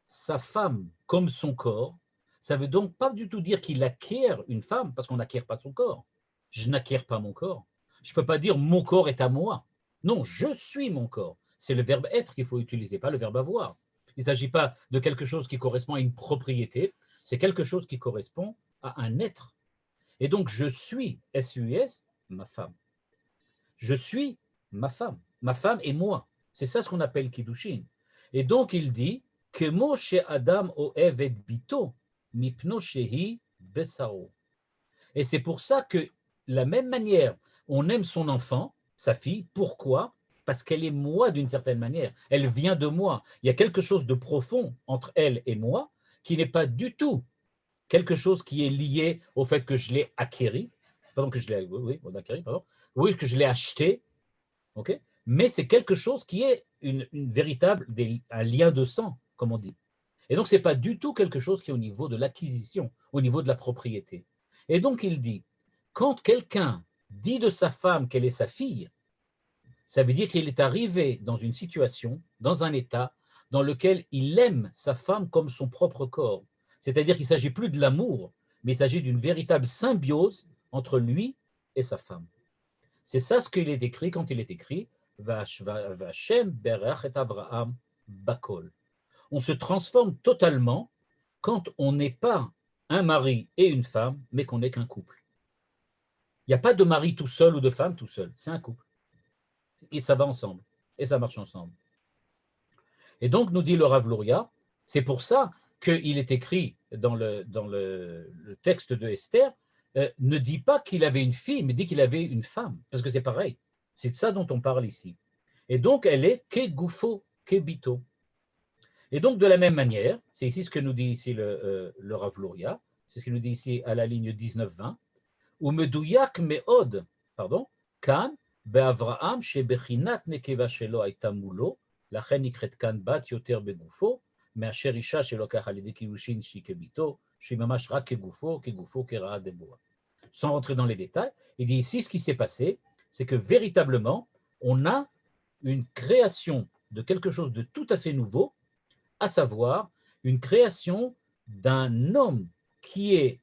sa femme comme son corps, ça veut donc pas du tout dire qu'il acquiert une femme, parce qu'on n'acquiert pas son corps. Je n'acquiers pas mon corps. Je ne peux pas dire mon corps est à moi. Non, je suis mon corps. C'est le verbe être qu'il faut utiliser, pas le verbe avoir. Il ne s'agit pas de quelque chose qui correspond à une propriété, c'est quelque chose qui correspond à un être. Et donc, je suis, S-U-S, ma femme. Je suis ma femme. Ma femme et moi. C'est ça ce qu'on appelle Kiddushin. Et donc, il dit, Kemo chez Adam oev et bito, mipno shehi besaro. Et c'est pour ça que, de la même manière, on aime son enfant, sa fille. Pourquoi? Parce qu'elle est moi d'une certaine manière. Elle vient de moi. Il y a quelque chose de profond entre elle et moi qui n'est pas du tout quelque chose qui est lié au fait que je l'ai acquéri, pardon, oui, que je l'ai acheté, ok, mais c'est quelque chose qui est une véritable, un lien de sang, comme on dit. Et donc, ce n'est pas du tout quelque chose qui est au niveau de l'acquisition, au niveau de la propriété. Et donc, il dit, quand quelqu'un dit de sa femme qu'elle est sa fille, ça veut dire qu'il est arrivé dans une situation, dans un état, dans lequel il aime sa femme comme son propre corps. C'est-à-dire qu'il ne s'agit plus de l'amour, mais il s'agit d'une véritable symbiose entre lui et sa femme. C'est ça ce qu'il est écrit quand il est écrit Vachem berach et Avraham bakol. On se transforme totalement quand on n'est pas un mari et une femme, mais qu'on n'est qu'un couple. Il n'y a pas de mari tout seul ou de femme tout seul, c'est un couple. Et ça va ensemble, et ça marche ensemble. Et donc, nous dit le Rav Luria, c'est pour ça qu'il est écrit dans le texte de Esther, ne dit pas qu'il avait une fille, mais dit qu'il avait une femme, parce que c'est pareil. C'est de ça dont on parle ici. Et donc, elle est kegoufo, kebito. Et donc, de la même manière, c'est ici ce que nous dit ici le Rav Luria, c'est ce qu'il nous dit ici à la ligne 19-20, ou medouyak meod, pardon, kan, be'avraham, shebechinat nekeva shelo aita mulo, לכן נקראת כאן בת יותר בגופו, מאשר אישה שלוקח על ידי קידושין שהיא כביתו, שהיא ממש רק כגופו כרעה דבורה. Sans rentrer dans les détails, il dit ici, ce qui s'est passé, c'est que véritablement, on a une création de quelque chose de tout à fait nouveau, à savoir une création d'un homme qui est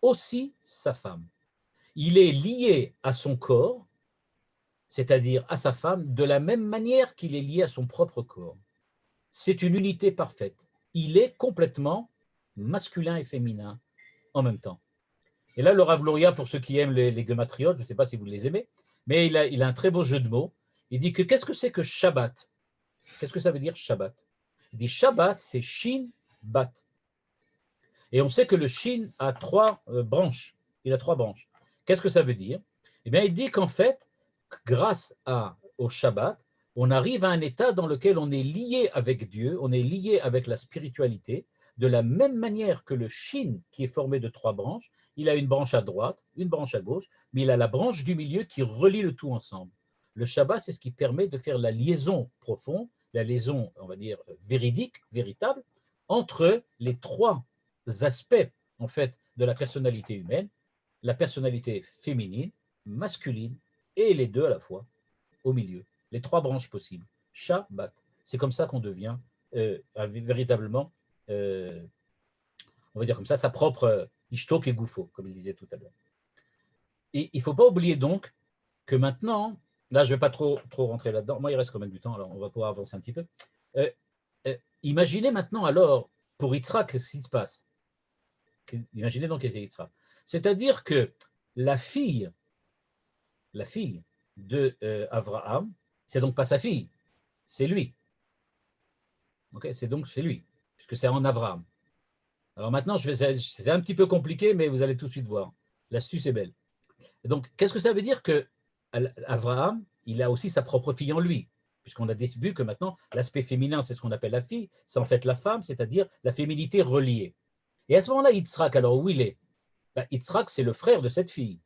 aussi sa femme. Il est lié à son corps, c'est-à-dire à sa femme, de la même manière qu'il est lié à son propre corps. C'est une unité parfaite. Il est complètement masculin et féminin en même temps. Et là, le Rav Luria, pour ceux qui aiment les gematriotes, je ne sais pas si vous les aimez, mais il a un très beau jeu de mots. Il dit que qu'est-ce que c'est que Shabbat? Qu'est-ce que ça veut dire Shabbat? Il dit Shabbat, c'est Shin Bat. Et on sait que le Shin a trois branches. Il a trois branches. Qu'est-ce que ça veut dire? Eh bien, il dit qu'en fait, grâce au Shabbat, on arrive à un état dans lequel on est lié avec Dieu, on est lié avec la spiritualité, de la même manière que le Shin, qui est formé de trois branches, il a une branche à droite, une branche à gauche, mais il a la branche du milieu qui relie le tout ensemble. le Shabbat, c'est ce qui permet de faire la liaison profonde, la liaison, on va dire, véridique, véritable, entre les trois aspects, en fait, de la personnalité humaine, la personnalité féminine, masculine, et les deux à la fois, au milieu, les trois branches possibles. Shabbat. C'est comme ça qu'on devient véritablement, on va dire comme ça, sa propre ishtok et goufo, comme il disait tout à l'heure. Et il ne faut pas oublier donc que maintenant, là je ne vais pas trop rentrer là-dedans, moi il reste quand même du temps, alors on va pouvoir avancer un petit peu. Imaginez maintenant alors, pour Yitzhak, ce qui se passe. Imaginez donc Yitzhak. C'est-à-dire que la fille de Abraham, c'est donc pas sa fille, c'est lui. Okay, c'est lui, puisque c'est en Abraham. Alors maintenant, c'est un petit peu compliqué, mais vous allez tout de suite voir. L'astuce est belle. Et donc, qu'est-ce que ça veut dire que Abraham, il a aussi sa propre fille en lui, puisqu'on a vu que maintenant, l'aspect féminin, c'est ce qu'on appelle la fille, c'est en fait la femme, c'est-à-dire la féminité reliée. Et à ce moment-là, Yitzhak, alors où il est? Yitzhak, c'est le frère de cette fille.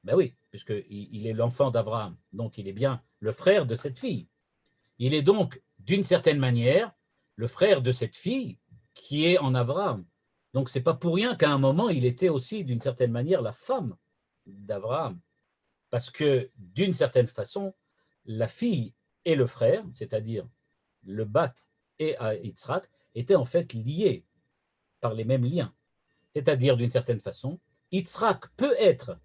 Ben oui, puisqu'il est l'enfant d'Abraham, donc il est bien le frère de cette fille. Il est donc, d'une certaine manière, le frère de cette fille qui est en Abraham. Donc, ce n'est pas pour rien qu'à un moment, il était aussi, d'une certaine manière, la femme d'Abraham. Parce que, d'une certaine façon, la fille et le frère, c'est-à-dire le Bat et Yitzhak, étaient en fait liés par les mêmes liens. C'est-à-dire, d'une certaine façon, Yitzhak peut être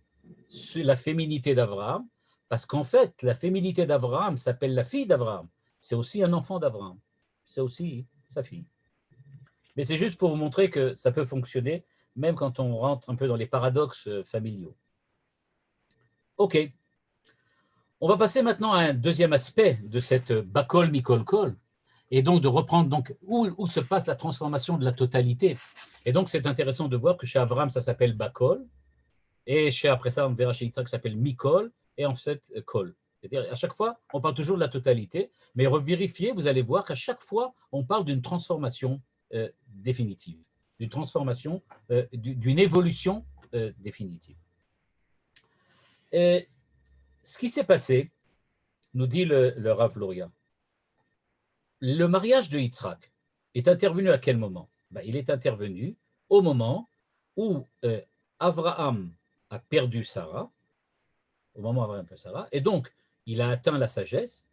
la féminité d'Abraham, parce qu'en fait, la féminité d'Abraham s'appelle la fille d'Abraham. C'est aussi un enfant d'Abraham. C'est aussi sa fille. Mais c'est juste pour vous montrer que ça peut fonctionner, même quand on rentre un peu dans les paradoxes familiaux. OK. On va passer maintenant à un deuxième aspect de cette Bakol Mikol Kol, et donc de reprendre donc où se passe la transformation de la totalité. Et donc, c'est intéressant de voir que chez Abraham, ça s'appelle Bakol, et après ça, on verra chez Yitzhak, ça s'appelle Mikol, et en fait, Kol. C'est-à-dire, à chaque fois, on parle toujours de la totalité, mais revérifiez, vous allez voir qu'à chaque fois, on parle d'une transformation définitive, d'une transformation, d'une évolution définitive. Et ce qui s'est passé, nous dit le Rav Luria, le mariage de Yitzhak est intervenu à quel moment? Il est intervenu au moment où Abraham a perdu Sarah, au moment où Abraham a perdu Sarah, et donc il a atteint la sagesse,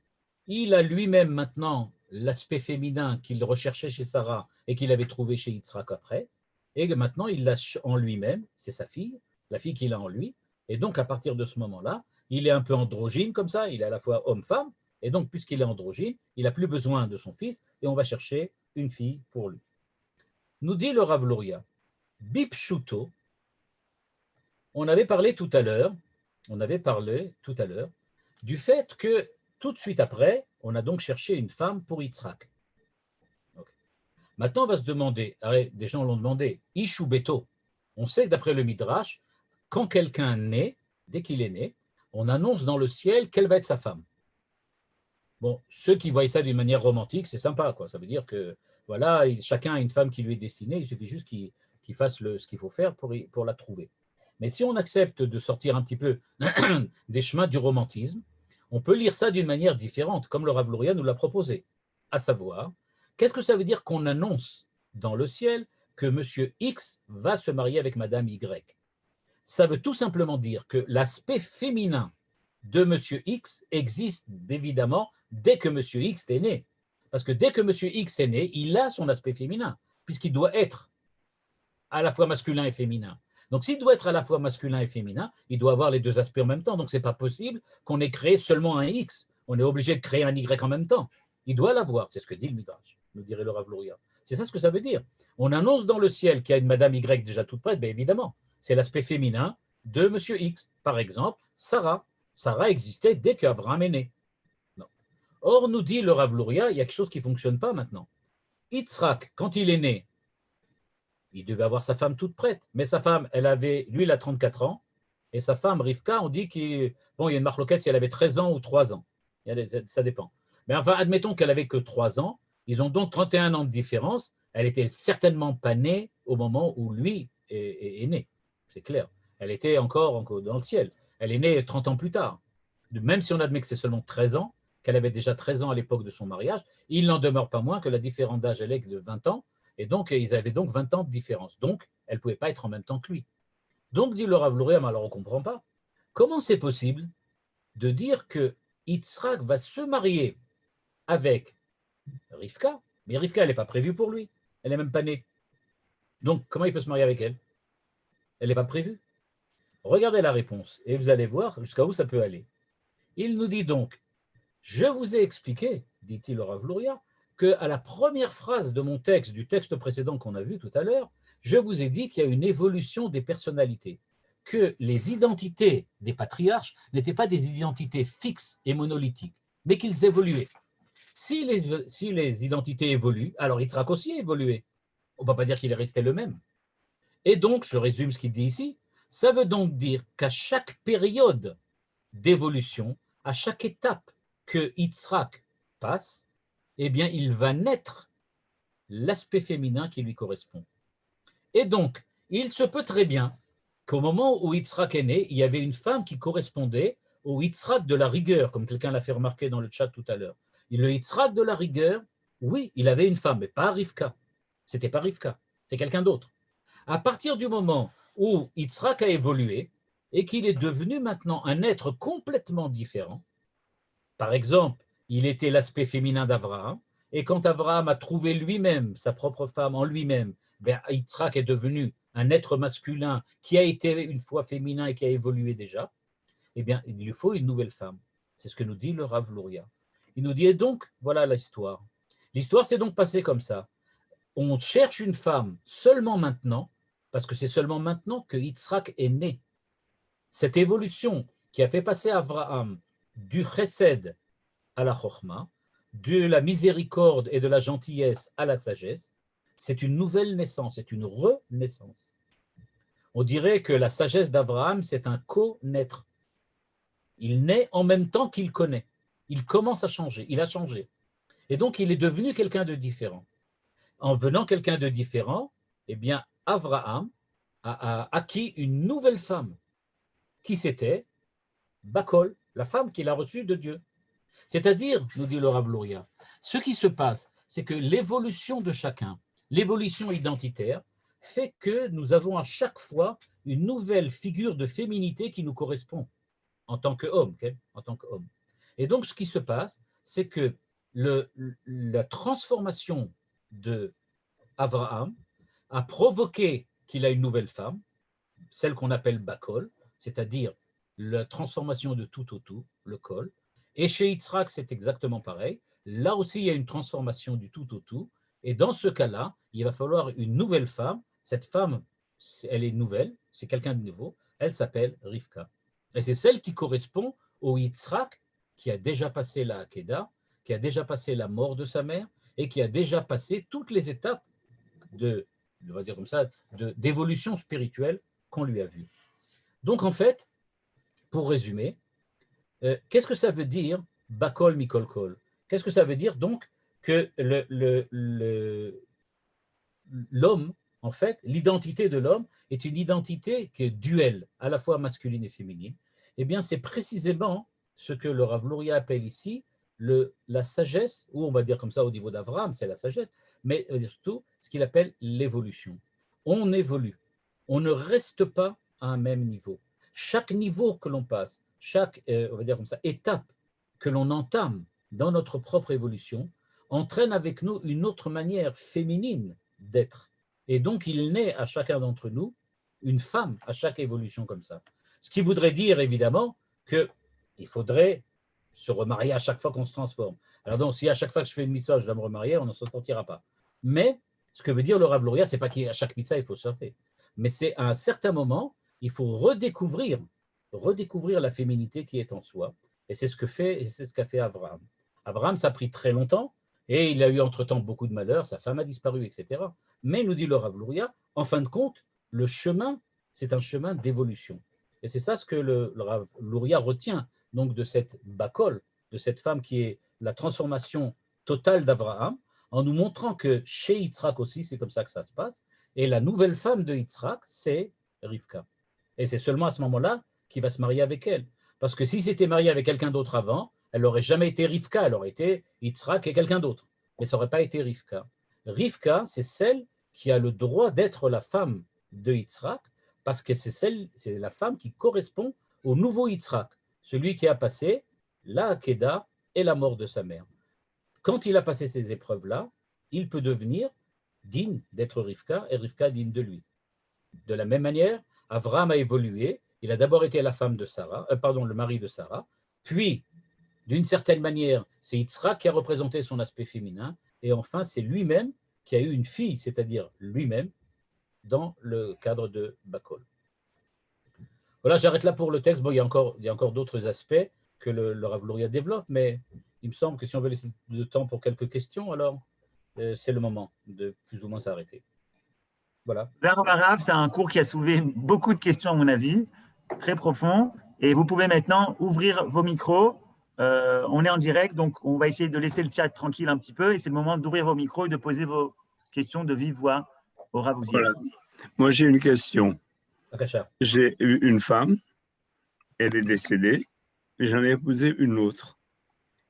il a lui-même maintenant l'aspect féminin qu'il recherchait chez Sarah et qu'il avait trouvé chez Yitzhak après, et que maintenant il l'a en lui-même, c'est sa fille, la fille qu'il a en lui, et donc à partir de ce moment-là, il est un peu androgyne comme ça, il est à la fois homme-femme, et donc puisqu'il est androgyne, il n'a plus besoin de son fils, et on va chercher une fille pour lui. Nous dit le Rav Luria, Bipshuto, on avait parlé tout à l'heure du fait que tout de suite après, on a donc cherché une femme pour Yitzhak. Okay. Maintenant, on va se demander, des gens l'ont demandé, Ish ou Beto. On sait que d'après le Midrash, quand quelqu'un naît, dès qu'il est né, on annonce dans le ciel quelle va être sa femme. Bon, ceux qui voient ça d'une manière romantique, c'est sympa, quoi. Ça veut dire que voilà, chacun a une femme qui lui est destinée, il suffit juste qu'il fasse ce qu'il faut faire pour la trouver. Mais si on accepte de sortir un petit peu des chemins du romantisme, on peut lire ça d'une manière différente, comme le Rav Luria nous l'a proposé. À savoir, qu'est-ce que ça veut dire qu'on annonce dans le ciel que Monsieur X va se marier avec Madame Y? Ça veut tout simplement dire que l'aspect féminin de Monsieur X existe évidemment dès que Monsieur X est né. Parce que dès que Monsieur X est né, il a son aspect féminin, puisqu'il doit être à la fois masculin et féminin. Donc, s'il doit être à la fois masculin et féminin, il doit avoir les deux aspects en même temps. Donc, ce n'est pas possible qu'on ait créé seulement un X. On est obligé de créer un Y en même temps. Il doit l'avoir. C'est ce que dit le Midrash, nous dirait le Rav Luria. C'est ça ce que ça veut dire. On annonce dans le ciel qu'il y a une Madame Y déjà toute prête, bien évidemment. C'est l'aspect féminin de Monsieur X. Par exemple, Sarah. Sarah existait dès qu'Abraham est né. Non. Or, nous dit le Rav Luria, il y a quelque chose qui ne fonctionne pas maintenant. Yitzhak, quand il est né, il devait avoir sa femme toute prête. Mais sa femme, lui, il a 34 ans. Et sa femme, Rivka, on dit qu'il y a une marloquette si elle avait 13 ans ou 3 ans. Ça dépend. Mais enfin, admettons qu'elle n'avait que 3 ans. Ils ont donc 31 ans de différence. Elle n'était certainement pas née au moment où lui est né. C'est clair. Elle était encore dans le ciel. Elle est née 30 ans plus tard. Même si on admet que c'est seulement 13 ans, qu'elle avait déjà 13 ans à l'époque de son mariage, il n'en demeure pas moins que la différence d'âge est de 20 ans, et donc ils avaient donc 20 ans de différence. Donc, elle ne pouvait pas être en même temps que lui. Donc, dit le Rav Luria, mais alors on ne comprend pas. Comment c'est possible de dire que Yitzhak va se marier avec Rivka, mais Rivka, elle n'est pas prévue pour lui. Elle n'est même pas née. Donc, comment il peut se marier avec elle? Elle n'est pas prévue. Regardez la réponse et vous allez voir jusqu'à où ça peut aller. Il nous dit donc, je vous ai expliqué, dit-il au Rav Luria, qu'à la première phrase de mon texte, du texte précédent qu'on a vu tout à l'heure, je vous ai dit qu'il y a une évolution des personnalités, que les identités des patriarches n'étaient pas des identités fixes et monolithiques, mais qu'ils évoluaient. Si les identités évoluent, alors Yitzhak aussi a évolué. On ne peut pas dire qu'il est resté le même. Et donc, je résume ce qu'il dit ici, ça veut donc dire qu'à chaque période d'évolution, à chaque étape que Yitzhak passe, eh bien, il va naître l'aspect féminin qui lui correspond. Et donc, il se peut très bien qu'au moment où Yitzhak est né, il y avait une femme qui correspondait au Yitzhak de la rigueur, comme quelqu'un l'a fait remarquer dans le chat tout à l'heure. Et le Yitzhak de la rigueur, oui, il avait une femme, mais pas Rivka. C'était pas Rivka, c'est quelqu'un d'autre. À partir du moment où Yitzhak a évolué et qu'il est devenu maintenant un être complètement différent, par exemple, il était l'aspect féminin d'Abraham, et quand Abraham a trouvé lui-même sa propre femme en lui-même, ben, Yitzhak est devenu un être masculin qui a été une fois féminin et qui a évolué déjà, eh bien, il lui faut une nouvelle femme. C'est ce que nous dit le Rav Luria. Il nous dit, et donc, voilà l'histoire. L'histoire s'est donc passée comme ça. On cherche une femme seulement maintenant, parce que c'est seulement maintenant que Yitzhak est né. Cette évolution qui a fait passer Abraham du chesed à la chokhma, de la miséricorde et de la gentillesse à la sagesse, c'est une nouvelle naissance, c'est une renaissance. On dirait que la sagesse d'Abraham, c'est un co-naître. Il naît en même temps qu'il connaît. Il commence à changer, il a changé. Et donc, il est devenu quelqu'un de différent. En venant quelqu'un de différent, eh bien, Abraham a acquis une nouvelle femme. Qui c'était? Bakol, la femme qu'il a reçue de Dieu. C'est-à-dire, nous dit le Rav Luria, ce qui se passe, c'est que l'évolution de chacun, l'évolution identitaire, fait que nous avons à chaque fois une nouvelle figure de féminité qui nous correspond en tant qu'homme. En tant qu'homme. Et donc, ce qui se passe, c'est que la transformation de Abraham a provoqué qu'il a une nouvelle femme, celle qu'on appelle Bakol, c'est-à-dire la transformation de tout au tout, le kol. Et chez Yitzhak, c'est exactement pareil. Là aussi, il y a une transformation du tout au tout. Et dans ce cas-là, il va falloir une nouvelle femme. Cette femme, elle est nouvelle, c'est quelqu'un de nouveau. Elle s'appelle Rivka. Et c'est celle qui correspond au Yitzhak qui a déjà passé la Hakeda, qui a déjà passé la mort de sa mère et qui a déjà passé toutes les étapes on va dire comme ça, d'évolution spirituelle qu'on lui a vues. Donc, en fait, pour résumer, qu'est-ce que ça veut dire Bakol Mikol Kol? Qu'est-ce que ça veut dire donc que l'homme, en fait, l'identité de l'homme est une identité qui est duelle, à la fois masculine et féminine? Eh bien, c'est précisément ce que le Rav Luria appelle ici la sagesse, ou on va dire comme ça au niveau d'Abraham, c'est la sagesse, mais surtout ce qu'il appelle l'évolution. On évolue, on ne reste pas à un même niveau. Chaque niveau que l'on passe, chaque, on va dire comme ça, étape que l'on entame dans notre propre évolution, entraîne avec nous une autre manière féminine d'être. Et donc, il naît à chacun d'entre nous une femme à chaque évolution comme ça. Ce qui voudrait dire, évidemment, qu'il faudrait se remarier à chaque fois qu'on se transforme. Alors donc, si à chaque fois que je fais une mitzvah, je dois me remarier, on ne s'en sortira pas. Mais, ce que veut dire le Rav Luria, ce n'est pas qu'à chaque mitzvah, il faut sortir. Mais c'est à un certain moment, il faut redécouvrir la féminité qui est en soi. Et c'est ce qu'a fait Abraham. Abraham, ça a pris très longtemps, et il a eu entre-temps beaucoup de malheurs, sa femme a disparu, etc. Mais, nous dit le Rav Luria, en fin de compte, le chemin, c'est un chemin d'évolution. Et c'est ça ce que le Rav Luria retient donc de cette Bakol, de cette femme qui est la transformation totale d'Abraham, en nous montrant que chez Yitzhak aussi, c'est comme ça que ça se passe, et la nouvelle femme de Yitzhak, c'est Rivka. Et c'est seulement à ce moment-là qui va se marier avec elle. Parce que si c'était marié avec quelqu'un d'autre avant, elle n'aurait jamais été Rivka, elle aurait été Yitzhak et quelqu'un d'autre. Mais ça n'aurait pas été Rivka. Rivka, c'est celle qui a le droit d'être la femme de Yitzhak, parce que c'est la femme qui correspond au nouveau Yitzhak, celui qui a passé la Hakeda et la mort de sa mère. Quand il a passé ces épreuves-là, il peut devenir digne d'être Rivka et Rivka digne de lui. De la même manière, Abraham a évolué. Il a d'abord été la femme de Sarah, le mari de Sarah, puis, d'une certaine manière, c'est Yitzhak qui a représenté son aspect féminin, et enfin, c'est lui-même qui a eu une fille, c'est-à-dire lui-même, dans le cadre de Bakol. Voilà, j'arrête là pour le texte. Bon, il y a encore d'autres aspects que le Rav Luria développe, mais il me semble que si on veut laisser de temps pour quelques questions, alors c'est le moment de plus ou moins s'arrêter. Voilà. Vers Rav, c'est un cours qui a soulevé beaucoup de questions, à mon avis, très profond. Et vous pouvez maintenant ouvrir vos micros. On est en direct, donc on va essayer de laisser le chat tranquille un petit peu. Et c'est le moment d'ouvrir vos micros et de poser vos questions de vive voix au Rav Uziel. Voilà. Moi, j'ai une question. Akasha. J'ai eu une femme, elle est décédée, j'en ai épousé une autre.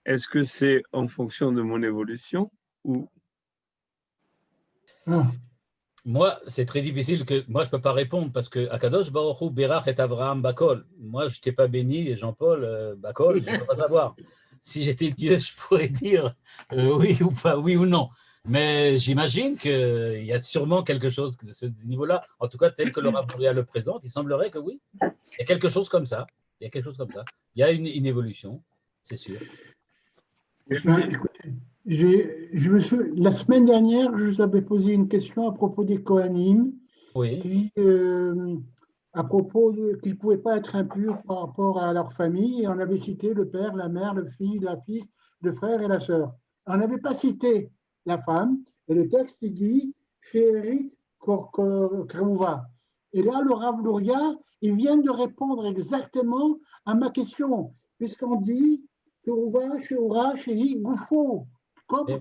Est-ce que c'est en fonction de mon évolution ou… Moi, c'est très difficile moi, je ne peux pas répondre parce que Akadosh Baruch Hu Berach et Avraham Bakol. Moi, je t'ai pas béni, et Jean-Paul Bakol, je ne peux pas savoir. Si j'étais Dieu, je pourrais dire oui ou pas, oui ou non. Mais j'imagine qu'il y a sûrement quelque chose de ce niveau-là. En tout cas, tel que le Rav Luria le présente, il semblerait que oui. Il y a quelque chose comme ça. Il y a une évolution, c'est sûr. Écoutez, la semaine dernière, je vous avais posé une question à propos des Kohanim, oui. qui, à propos qu'ils ne pouvaient pas être impurs par rapport à leur famille, et on avait cité le père, la mère, le fils, le frère et la sœur. On n'avait pas cité la femme, et le texte dit She'erit Kreuva. Et là, le Rav Luria, il vient de répondre exactement à ma question, puisqu'on dit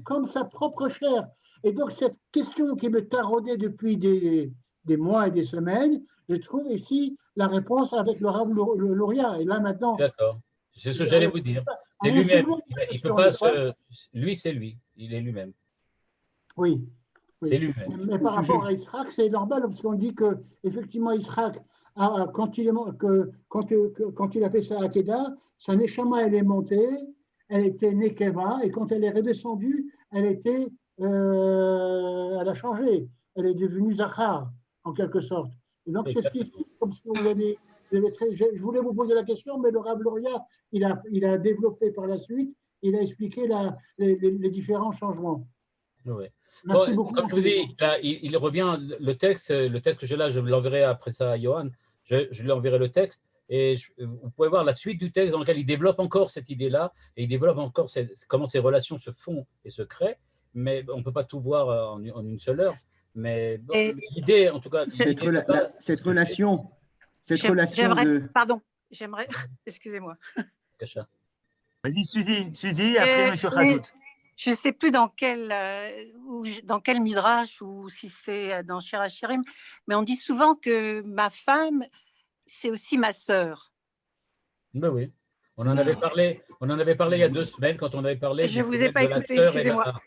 comme sa propre chair. Et donc, cette question qui me taraudait depuis des mois et des semaines, je trouve ici la réponse avec le Rav Luria. Et là, maintenant… D'accord. C'est ce que j'allais vous dire. C'est lui-même. Il peut pas lui, c'est lui. Il est lui-même. Oui. C'est lui-même. Mais par rapport à Israël, c'est normal, parce qu'on dit qu'effectivement, Israël, quand il a fait sa Hakeda, sa Neshama, elle est montée, elle était Nekeva, et quand elle est redescendue, elle a changé. Elle est devenue Zachar, en quelque sorte. Et donc, c'est ce qui comme ce que vous avez je voulais vous poser la question, mais le Rav Luria, il a développé par la suite, il a expliqué les différents changements. Oui. Merci beaucoup. Comme je vous dis, là, il revient, le texte que j'ai là, je l'enverrai après ça à Johan, je lui enverrai le texte, et vous pouvez voir la suite du texte dans lequel il développe encore cette idée-là, et il développe encore comment ces relations se font et se créent, mais on ne peut pas tout voir en une seule heure. Mais bon, l'idée, en tout cas… Cette relation Pardon, j'aimerais… Excusez-moi. Vas-y, Suzy, après M. Chazout. Je ne sais plus dans quel midrash ou si c'est dans Shir HaShirim, mais on dit souvent que ma femme, c'est aussi ma sœur. Ben oui, on en avait parlé il y a 2 semaines quand on avait parlé… Je ne vous ai pas écouté, excusez-moi.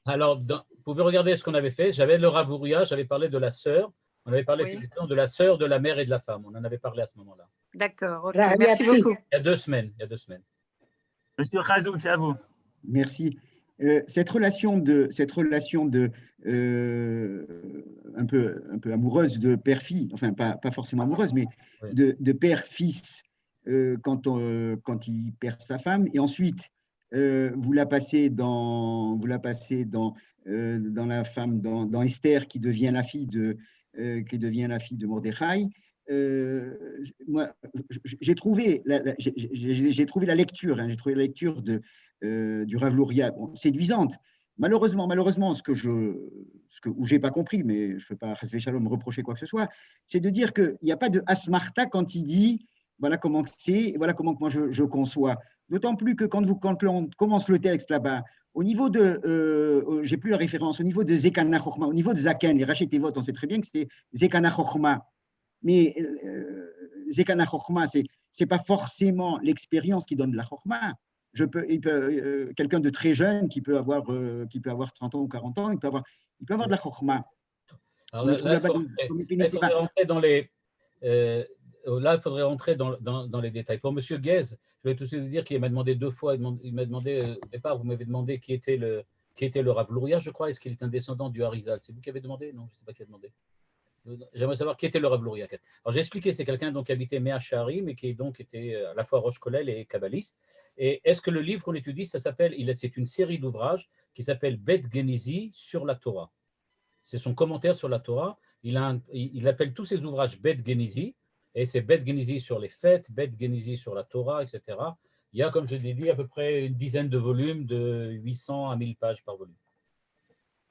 Alors, vous pouvez regarder ce qu'on avait fait. J'avais le Rav Luria, j'avais parlé de la sœur. On avait parlé effectivement de la sœur, de la mère et de la femme. On en avait parlé à ce moment-là. D'accord, okay. Merci beaucoup. Il y a 2 semaines. Monsieur Chazout, c'est à vous. Merci. Cette relation de un peu amoureuse de père-fille, enfin pas forcément amoureuse, mais de père-fils quand il perd sa femme, et ensuite vous la passez dans la femme, dans Esther, qui devient la fille de Mordechai. Moi, j'ai trouvé la lecture, du Rav Luria séduisante. Malheureusement, où j'ai pas compris, mais je peux pas me reprocher quoi que ce soit, c'est de dire qu'il n'y a pas de asmarta quand il dit voilà comment c'est, voilà comment moi je conçois. D'autant plus que quand on commence le texte là-bas, au niveau de, j'ai plus la référence, au niveau de Zekana Chochma, au niveau de Zaken, les Rachet Tevot, on sait très bien que c'est Zekana Chochma. Mais Zekana Chokhma, c'est pas forcément l'expérience qui donne de la Chokhma. Quelqu'un de très jeune qui peut avoir 30 ans ou 40 ans, il peut avoir de la Chokhma. Alors là, il faudrait rentrer dans les, là, il faudrait rentrer dans les détails. Pour M. Guez, je vais tout de suite vous dire qu'il m'a demandé 2 fois, il m'a demandé, au départ, vous m'avez demandé qui était le Rav Louria, je crois. Est-ce qu'il est un descendant du Harizal? C'est vous qui avez demandé? Non, je ne sais pas qui a demandé. J'aimerais savoir qui était le Rav Louria. Alors, j'ai expliqué, c'est quelqu'un qui habitait Mea Sha'arim et qui donc était à la fois Rosh Kolel et kabbaliste. Et est-ce que le livre qu'on étudie, c'est une série d'ouvrages qui s'appelle Bet Genizi sur la Torah. C'est son commentaire sur la Torah. Il appelle tous ses ouvrages Bet Genizi, et c'est Bet Genizi sur les fêtes, Bet Genizi sur la Torah, etc. Il y a, comme je l'ai dit, à peu près une dizaine de volumes, de 800 à 1000 pages par volume.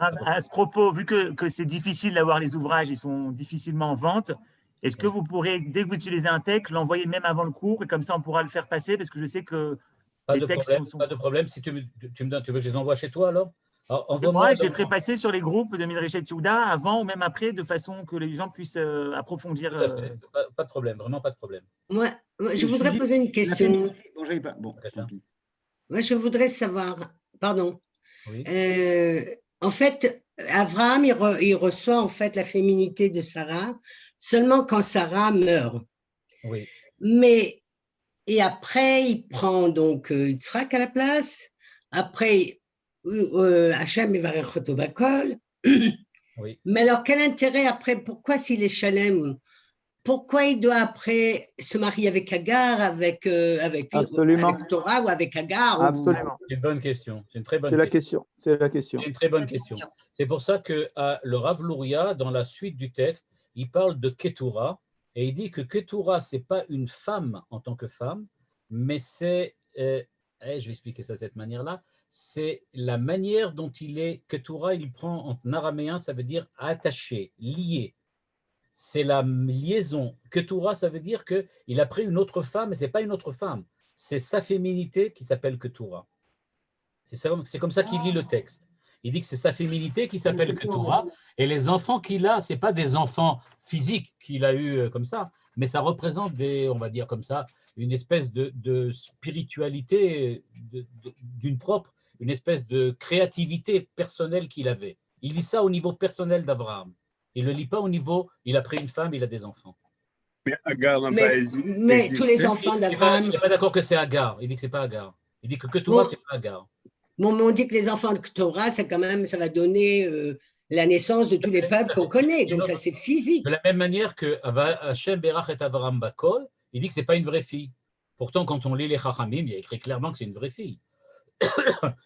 À ce propos, vu que c'est difficile d'avoir les ouvrages, ils sont difficilement en vente, est-ce que vous pourrez, dès que vous utilisez un texte, l'envoyer même avant le cours, et comme ça on pourra le faire passer, parce que je sais que pas de problème. Si tu me donnes, tu veux que je les envoie chez toi alors moi, je les ferai passer sur les groupes de Midreshet Yehuda avant ou même après, de façon que les gens puissent approfondir. Pas de problème, vraiment pas de problème. Moi, je voudrais poser une question. Moi, je voudrais savoir, pardon. Oui. En fait, Abraham, il reçoit en fait la féminité de Sarah seulement quand Sarah meurt. Oui. Et après, il prend donc Yitzhak à la place. Après, Hachem Yevarech Oto Bakol. Oui. Mais alors, quel intérêt après? Pourquoi s'il est Shalem, pourquoi il doit après se marier avec Agar, avec Torah ou avec Agar? Absolument. C'est une bonne question. C'est une très bonne question. C'est la question. C'est une très bonne question. C'est pour ça que le Rav Louria, dans la suite du texte, il parle de Ketura et il dit que Ketura, ce n'est pas une femme en tant que femme, mais c'est, je vais expliquer ça de cette manière-là, c'est la manière dont il est, Ketura, il prend en araméen, ça veut dire attaché, lié. C'est la liaison. Ketura, ça veut dire qu'il a pris une autre femme, mais ce n'est pas une autre femme. C'est sa féminité qui s'appelle Ketura. C'est comme ça qu'il lit le texte. Il dit que c'est sa féminité qui s'appelle Ketura, et les enfants qu'il a, ce n'est pas des enfants physiques qu'il a eu comme ça, mais ça représente on va dire comme ça, une espèce de spiritualité d'une propre, une espèce de créativité personnelle qu'il avait. Il lit ça au niveau personnel d'Abraham. Il ne le lit pas au niveau, il a pris une femme, il a des enfants. Mais Agar n'a pas hésité. Mais tous les enfants d'Abraham… Il n'est pas d'accord que c'est Agar. Il dit que ce n'est pas Agar. Il dit que Ketura, ce n'est pas Agar. Bon, on dit que les enfants de Torah, ça va donner la naissance de tous les peuples qu'on connaît. Donc ça, c'est physique. De la même manière que Hachem Berach et Avraham Bakol, il dit que ce n'est pas une vraie fille. Pourtant, quand on lit les Chachamim, il y a écrit clairement que c'est une vraie fille.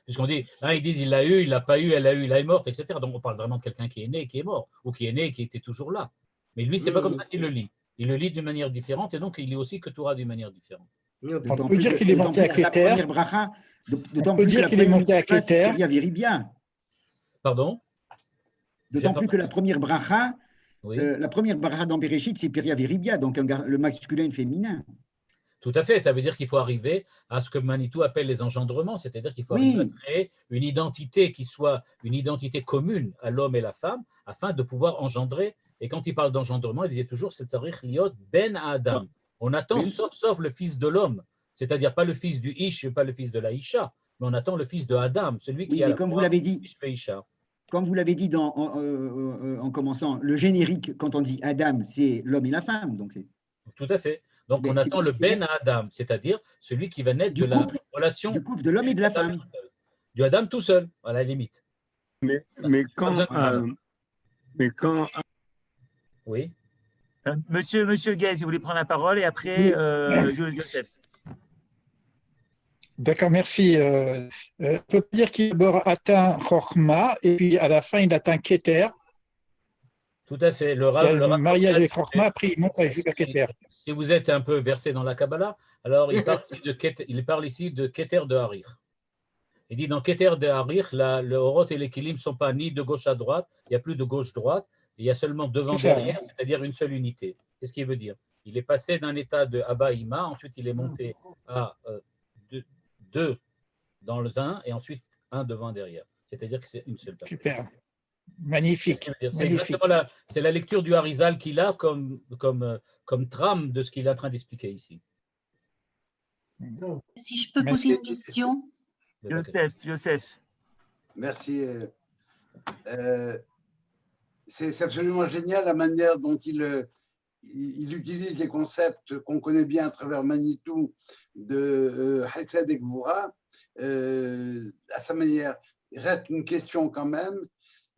Puisqu'on dit, ils disent il l'a eu, il l'a pas eu, elle l'a eu, elle est morte, etc. Donc on parle vraiment de quelqu'un qui est né et qui est mort, ou qui est né et qui était toujours là. Mais lui, c'est pas comme ça qu'il le lit. Il le lit d'une manière différente et donc il lit aussi que Torah d'une manière différente. On peut dire qu'il est monté à Keter. On peut dire qu'il est monté à Keter. Pardon? D'autant plus que la première bracha, la première bracha dans Bereshit, c'est Peria Veribia, donc le masculin et le féminin. Tout à fait, ça veut dire qu'il faut arriver à ce que Manitou appelle les engendrements, c'est-à-dire qu'il faut arriver à créer une identité qui soit une identité commune à l'homme et la femme, afin de pouvoir engendrer. Et quand il parle d'engendrement, il disait toujours c'est Tzarich Liot Ben Adam. On attend sauf le fils de l'homme, c'est-à-dire pas le fils du Ish, pas le fils de la Isha, mais on attend le fils de Adam, celui qui a comme vous l'avez dit, comme vous l'avez dit en commençant, le générique, quand on dit Adam, c'est l'homme et la femme. Donc tout à fait. Donc, on attend le Ben Adam, c'est-à-dire celui qui va naître de la relation du couple de l'homme et de la femme. Du Adam tout seul, à la limite. Mais quand… Oui. Monsieur Guez, vous voulez prendre la parole et après, Joseph. D'accord, merci. On peut dire qu'il d'abord atteint Chokhma et puis à la fin, il atteint Keter. Tout à fait. Le mariage avec Chokhma, après il monte à Judas Keter. Si vous êtes un peu versé dans la Kabbalah, alors il parle ici de Keter de Harir. Il dit dans Keter de Harir, le Horot et les Kilim ne sont pas ni de gauche à droite, il n'y a plus de gauche-droite, il y a seulement devant-derrière, c'est-à-dire une seule unité. Qu'est-ce qu'il veut dire? Il est passé d'un état de Abba Ima, ensuite il est monté à deux dans le un et ensuite un devant-derrière. C'est-à-dire que c'est une seule personne. Super. Magnifique. C'est exactement c'est la lecture du Harizal qu'il a comme trame de ce qu'il est en train d'expliquer ici. Si je peux poser une question. Youssef. Merci. C'est absolument génial la manière dont il utilise les concepts qu'on connaît bien à travers Manitou de Hesed et Gvura à sa manière. Il reste une question quand même,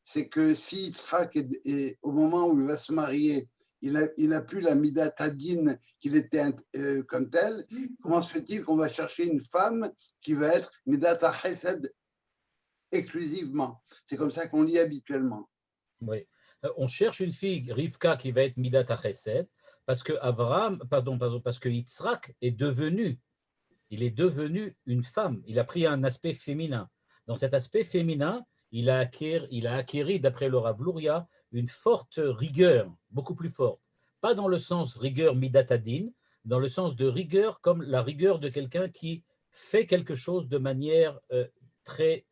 c'est que si Yitzhak est au moment où il va se marier, il a plus la Midat Hadin qu'il était comme tel, comment se fait-il qu'on va chercher une femme qui va être Midat Hesed exclusivement? C'est comme ça qu'on lit habituellement. Oui. On cherche une fille, Rivka, qui va être Midat HaChesed, parce que parce que Yitzhak est devenu une femme. Il a pris un aspect féminin. Dans cet aspect féminin, il a acquis, d'après le Rav Luria, une forte rigueur, beaucoup plus forte. Pas dans le sens rigueur Midat Hadin, dans le sens de rigueur comme la rigueur de quelqu'un qui fait quelque chose de manière très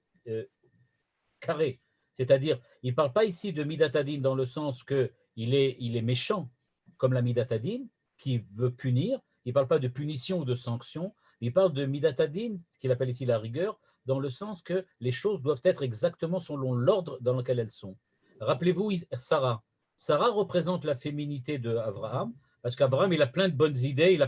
carrée. C'est-à-dire, il ne parle pas ici de Midat Hadin dans le sens qu'il est méchant, comme la Midat Hadin, qui veut punir. Il ne parle pas de punition ou de sanction. Il parle de Midat Hadin, ce qu'il appelle ici la rigueur, dans le sens que les choses doivent être exactement selon l'ordre dans lequel elles sont. Rappelez-vous Sarah. Sarah représente la féminité d'Abraham, parce qu'Abraham, il a plein de bonnes idées,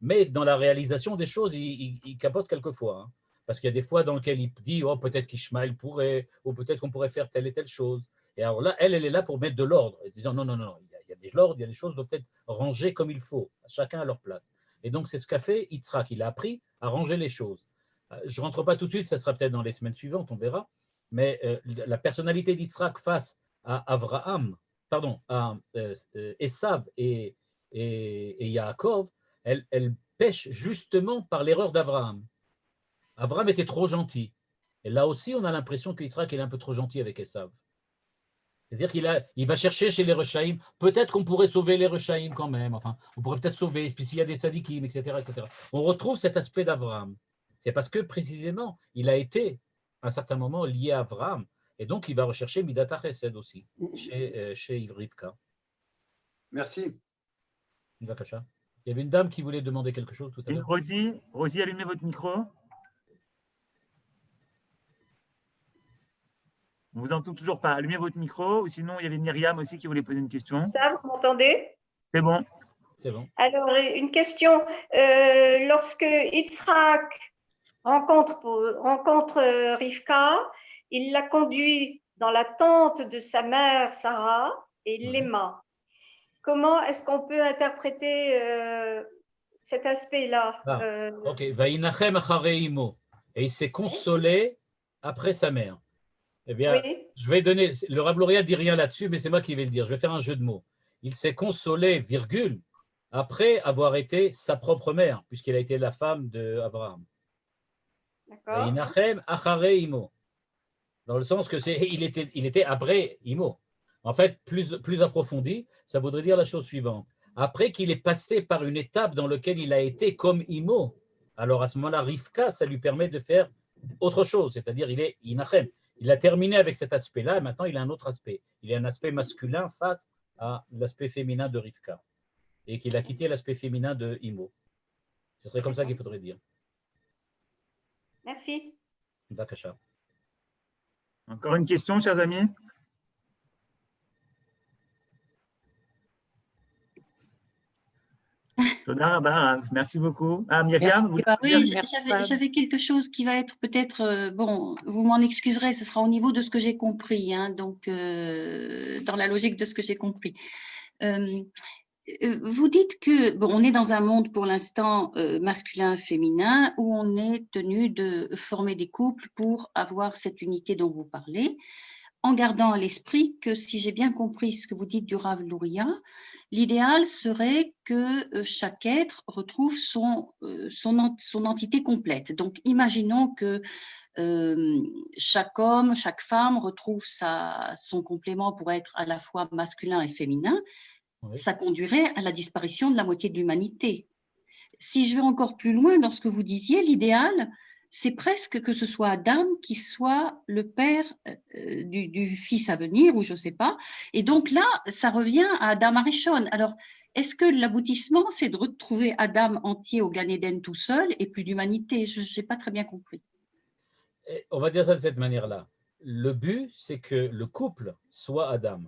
mais dans la réalisation des choses, il capote quelquefois. Hein. Parce qu'il y a des fois dans lesquelles il dit oh, peut-être qu'Ishmaël pourrait, ou peut-être qu'on pourrait faire telle et telle chose. Et alors là, elle est là pour mettre de l'ordre, disant non, il y a des ordres, il y a des choses qui doivent être rangées comme il faut, chacun à leur place. Et donc, c'est ce qu'a fait Yitzhak. Il a appris à ranger les choses. Je ne rentre pas tout de suite, ça sera peut-être dans les semaines suivantes, on verra. Mais la personnalité d'Yitzhak face à Esav et Yaakov, elle pêche justement par l'erreur d'Abraham. Abraham était trop gentil. Et là aussi, on a l'impression qu'Yitzhak est un peu trop gentil avec Esav. C'est-à-dire qu'il va chercher chez les Rechaïm, peut-être qu'on pourrait sauver les Rechaïm quand même, enfin, on pourrait peut-être sauver, puis s'il y a des tzadikim, etc., etc. On retrouve cet aspect d'Abraham. C'est parce que précisément, il a été, à un certain moment, lié à Abraham, et donc il va rechercher Midat HaChesed aussi, chez Rivka. Merci. Il y avait une dame qui voulait demander quelque chose tout à l'heure. Rosie, allumez votre micro. On ne vous entend toujours pas. Allumez votre micro, ou sinon il y avait Myriam aussi qui voulait poser une question. Ça, vous m'entendez? C'est bon. C'est bon. Alors, une question. Lorsque Yitzhak rencontre Rivka, il la conduit dans la tente de sa mère Sarah et il l'aima. Comment est-ce qu'on peut interpréter cet aspect-là? Ok. Vaïnachem acharei imo. Et il s'est consolé après sa mère. Eh bien, oui. Je vais donner. Le Rav Luria ne dit rien là-dessus, mais c'est moi qui vais le dire. Je vais faire un jeu de mots. Il s'est consolé, virgule, après avoir été sa propre mère, puisqu'elle a été la femme d'Abraham. D'accord. Vaïnachem acharei imo. Dans le sens que il était après imo. En fait, plus approfondi, ça voudrait dire la chose suivante. Après qu'il est passé par une étape dans laquelle il a été comme imo, alors à ce moment-là, Rivka, ça lui permet de faire autre chose, c'est-à-dire il est inachem. Il a terminé avec cet aspect-là et maintenant il a un autre aspect. Il a un aspect masculin face à l'aspect féminin de Rivka et qu'il a quitté l'aspect féminin de Imo. Ce serait comme ça qu'il faudrait dire. Merci. Bakasha. Encore une question, chers amis? Merci beaucoup. Myriam, oui, j'avais quelque chose qui va être peut-être, bon, vous m'en excuserez, ce sera au niveau de ce que j'ai compris, hein, donc dans la logique de ce que j'ai compris. Vous dites que, bon, on est dans un monde pour l'instant masculin-féminin où on est tenu de former des couples pour avoir cette unité dont vous parlez, en gardant à l'esprit que, si j'ai bien compris ce que vous dites du Rav Luria, l'idéal serait que chaque être retrouve son entité complète. Donc, imaginons que chaque homme, chaque femme retrouve son complément pour être à la fois masculin et féminin. Oui. Ça conduirait à la disparition de la moitié de l'humanité. Si je vais encore plus loin dans ce que vous disiez, l'idéal, c'est presque que ce soit Adam qui soit le père du fils à venir, ou je ne sais pas. Et donc là, ça revient à Adam Arishon. Alors, est-ce que l'aboutissement, c'est de retrouver Adam entier au Gan Eden tout seul et plus d'humanité? Je n'ai pas très bien compris. Et on va dire ça de cette manière-là. Le but, c'est que le couple soit Adam.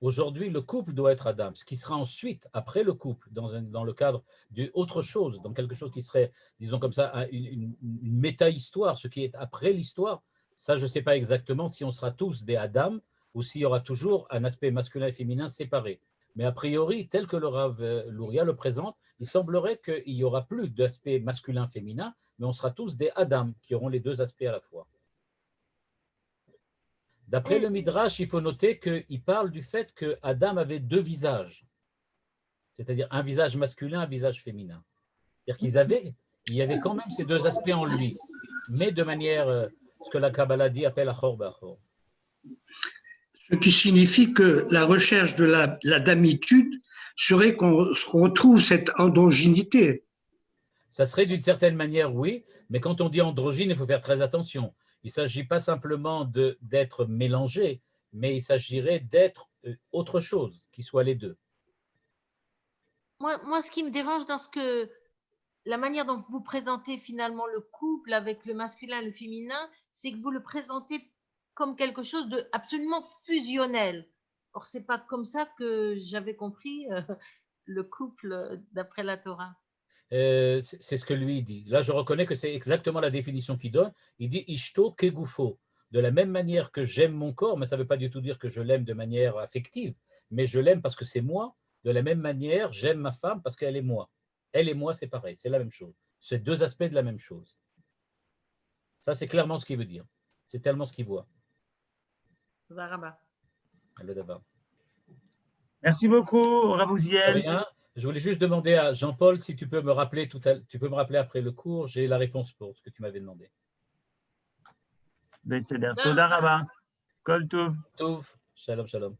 Aujourd'hui, le couple doit être Adam. Ce qui sera ensuite, après le couple, dans le cadre d'autre chose, dans quelque chose qui serait, disons comme ça, une méta-histoire, ce qui est après l'histoire, ça, je ne sais pas exactement si on sera tous des Adam ou s'il y aura toujours un aspect masculin et féminin séparé. Mais a priori, tel que le Rav Luria le présente, il semblerait qu'il n'y aura plus d'aspect masculin-féminin, mais on sera tous des Adam qui auront les deux aspects à la fois. D'après le Midrash, il faut noter qu'il parle du fait que Adam avait deux visages, c'est-à-dire un visage masculin, un visage féminin. C'est-à-dire qu'il y avait quand même ces deux aspects en lui, mais de manière, ce que la Kabbalah dit appelle achor b'achor. Ce qui signifie que la recherche de la damitude serait qu'on retrouve cette androgynité. Ça serait d'une certaine manière, oui, mais quand on dit androgyne, il faut faire très attention. Il ne s'agit pas simplement d'être mélangé, mais il s'agirait d'être autre chose, qui soit les deux. Moi, ce qui me dérange dans la manière dont vous présentez finalement le couple avec le masculin et le féminin, c'est que vous le présentez comme quelque chose d'absolument fusionnel. Or, ce n'est pas comme ça que j'avais compris le couple d'après la Torah. C'est ce que lui dit. Là, je reconnais que c'est exactement la définition qu'il donne. Il dit « ishto kegufo ». De la même manière que j'aime mon corps, mais ça ne veut pas du tout dire que je l'aime de manière affective, mais je l'aime parce que c'est moi. De la même manière, j'aime ma femme parce qu'elle est moi. Elle et moi, c'est pareil, c'est la même chose. C'est deux aspects de la même chose. Ça, c'est clairement ce qu'il veut dire. C'est tellement ce qu'il voit. Merci beaucoup, Rav Uziel. Je voulais juste demander à Jean-Paul si tu peux me rappeler tu peux me rappeler après le cours. J'ai la réponse pour ce que tu m'avais demandé. Toda Rabba. Kol Tov. Tov. Shalom, shalom.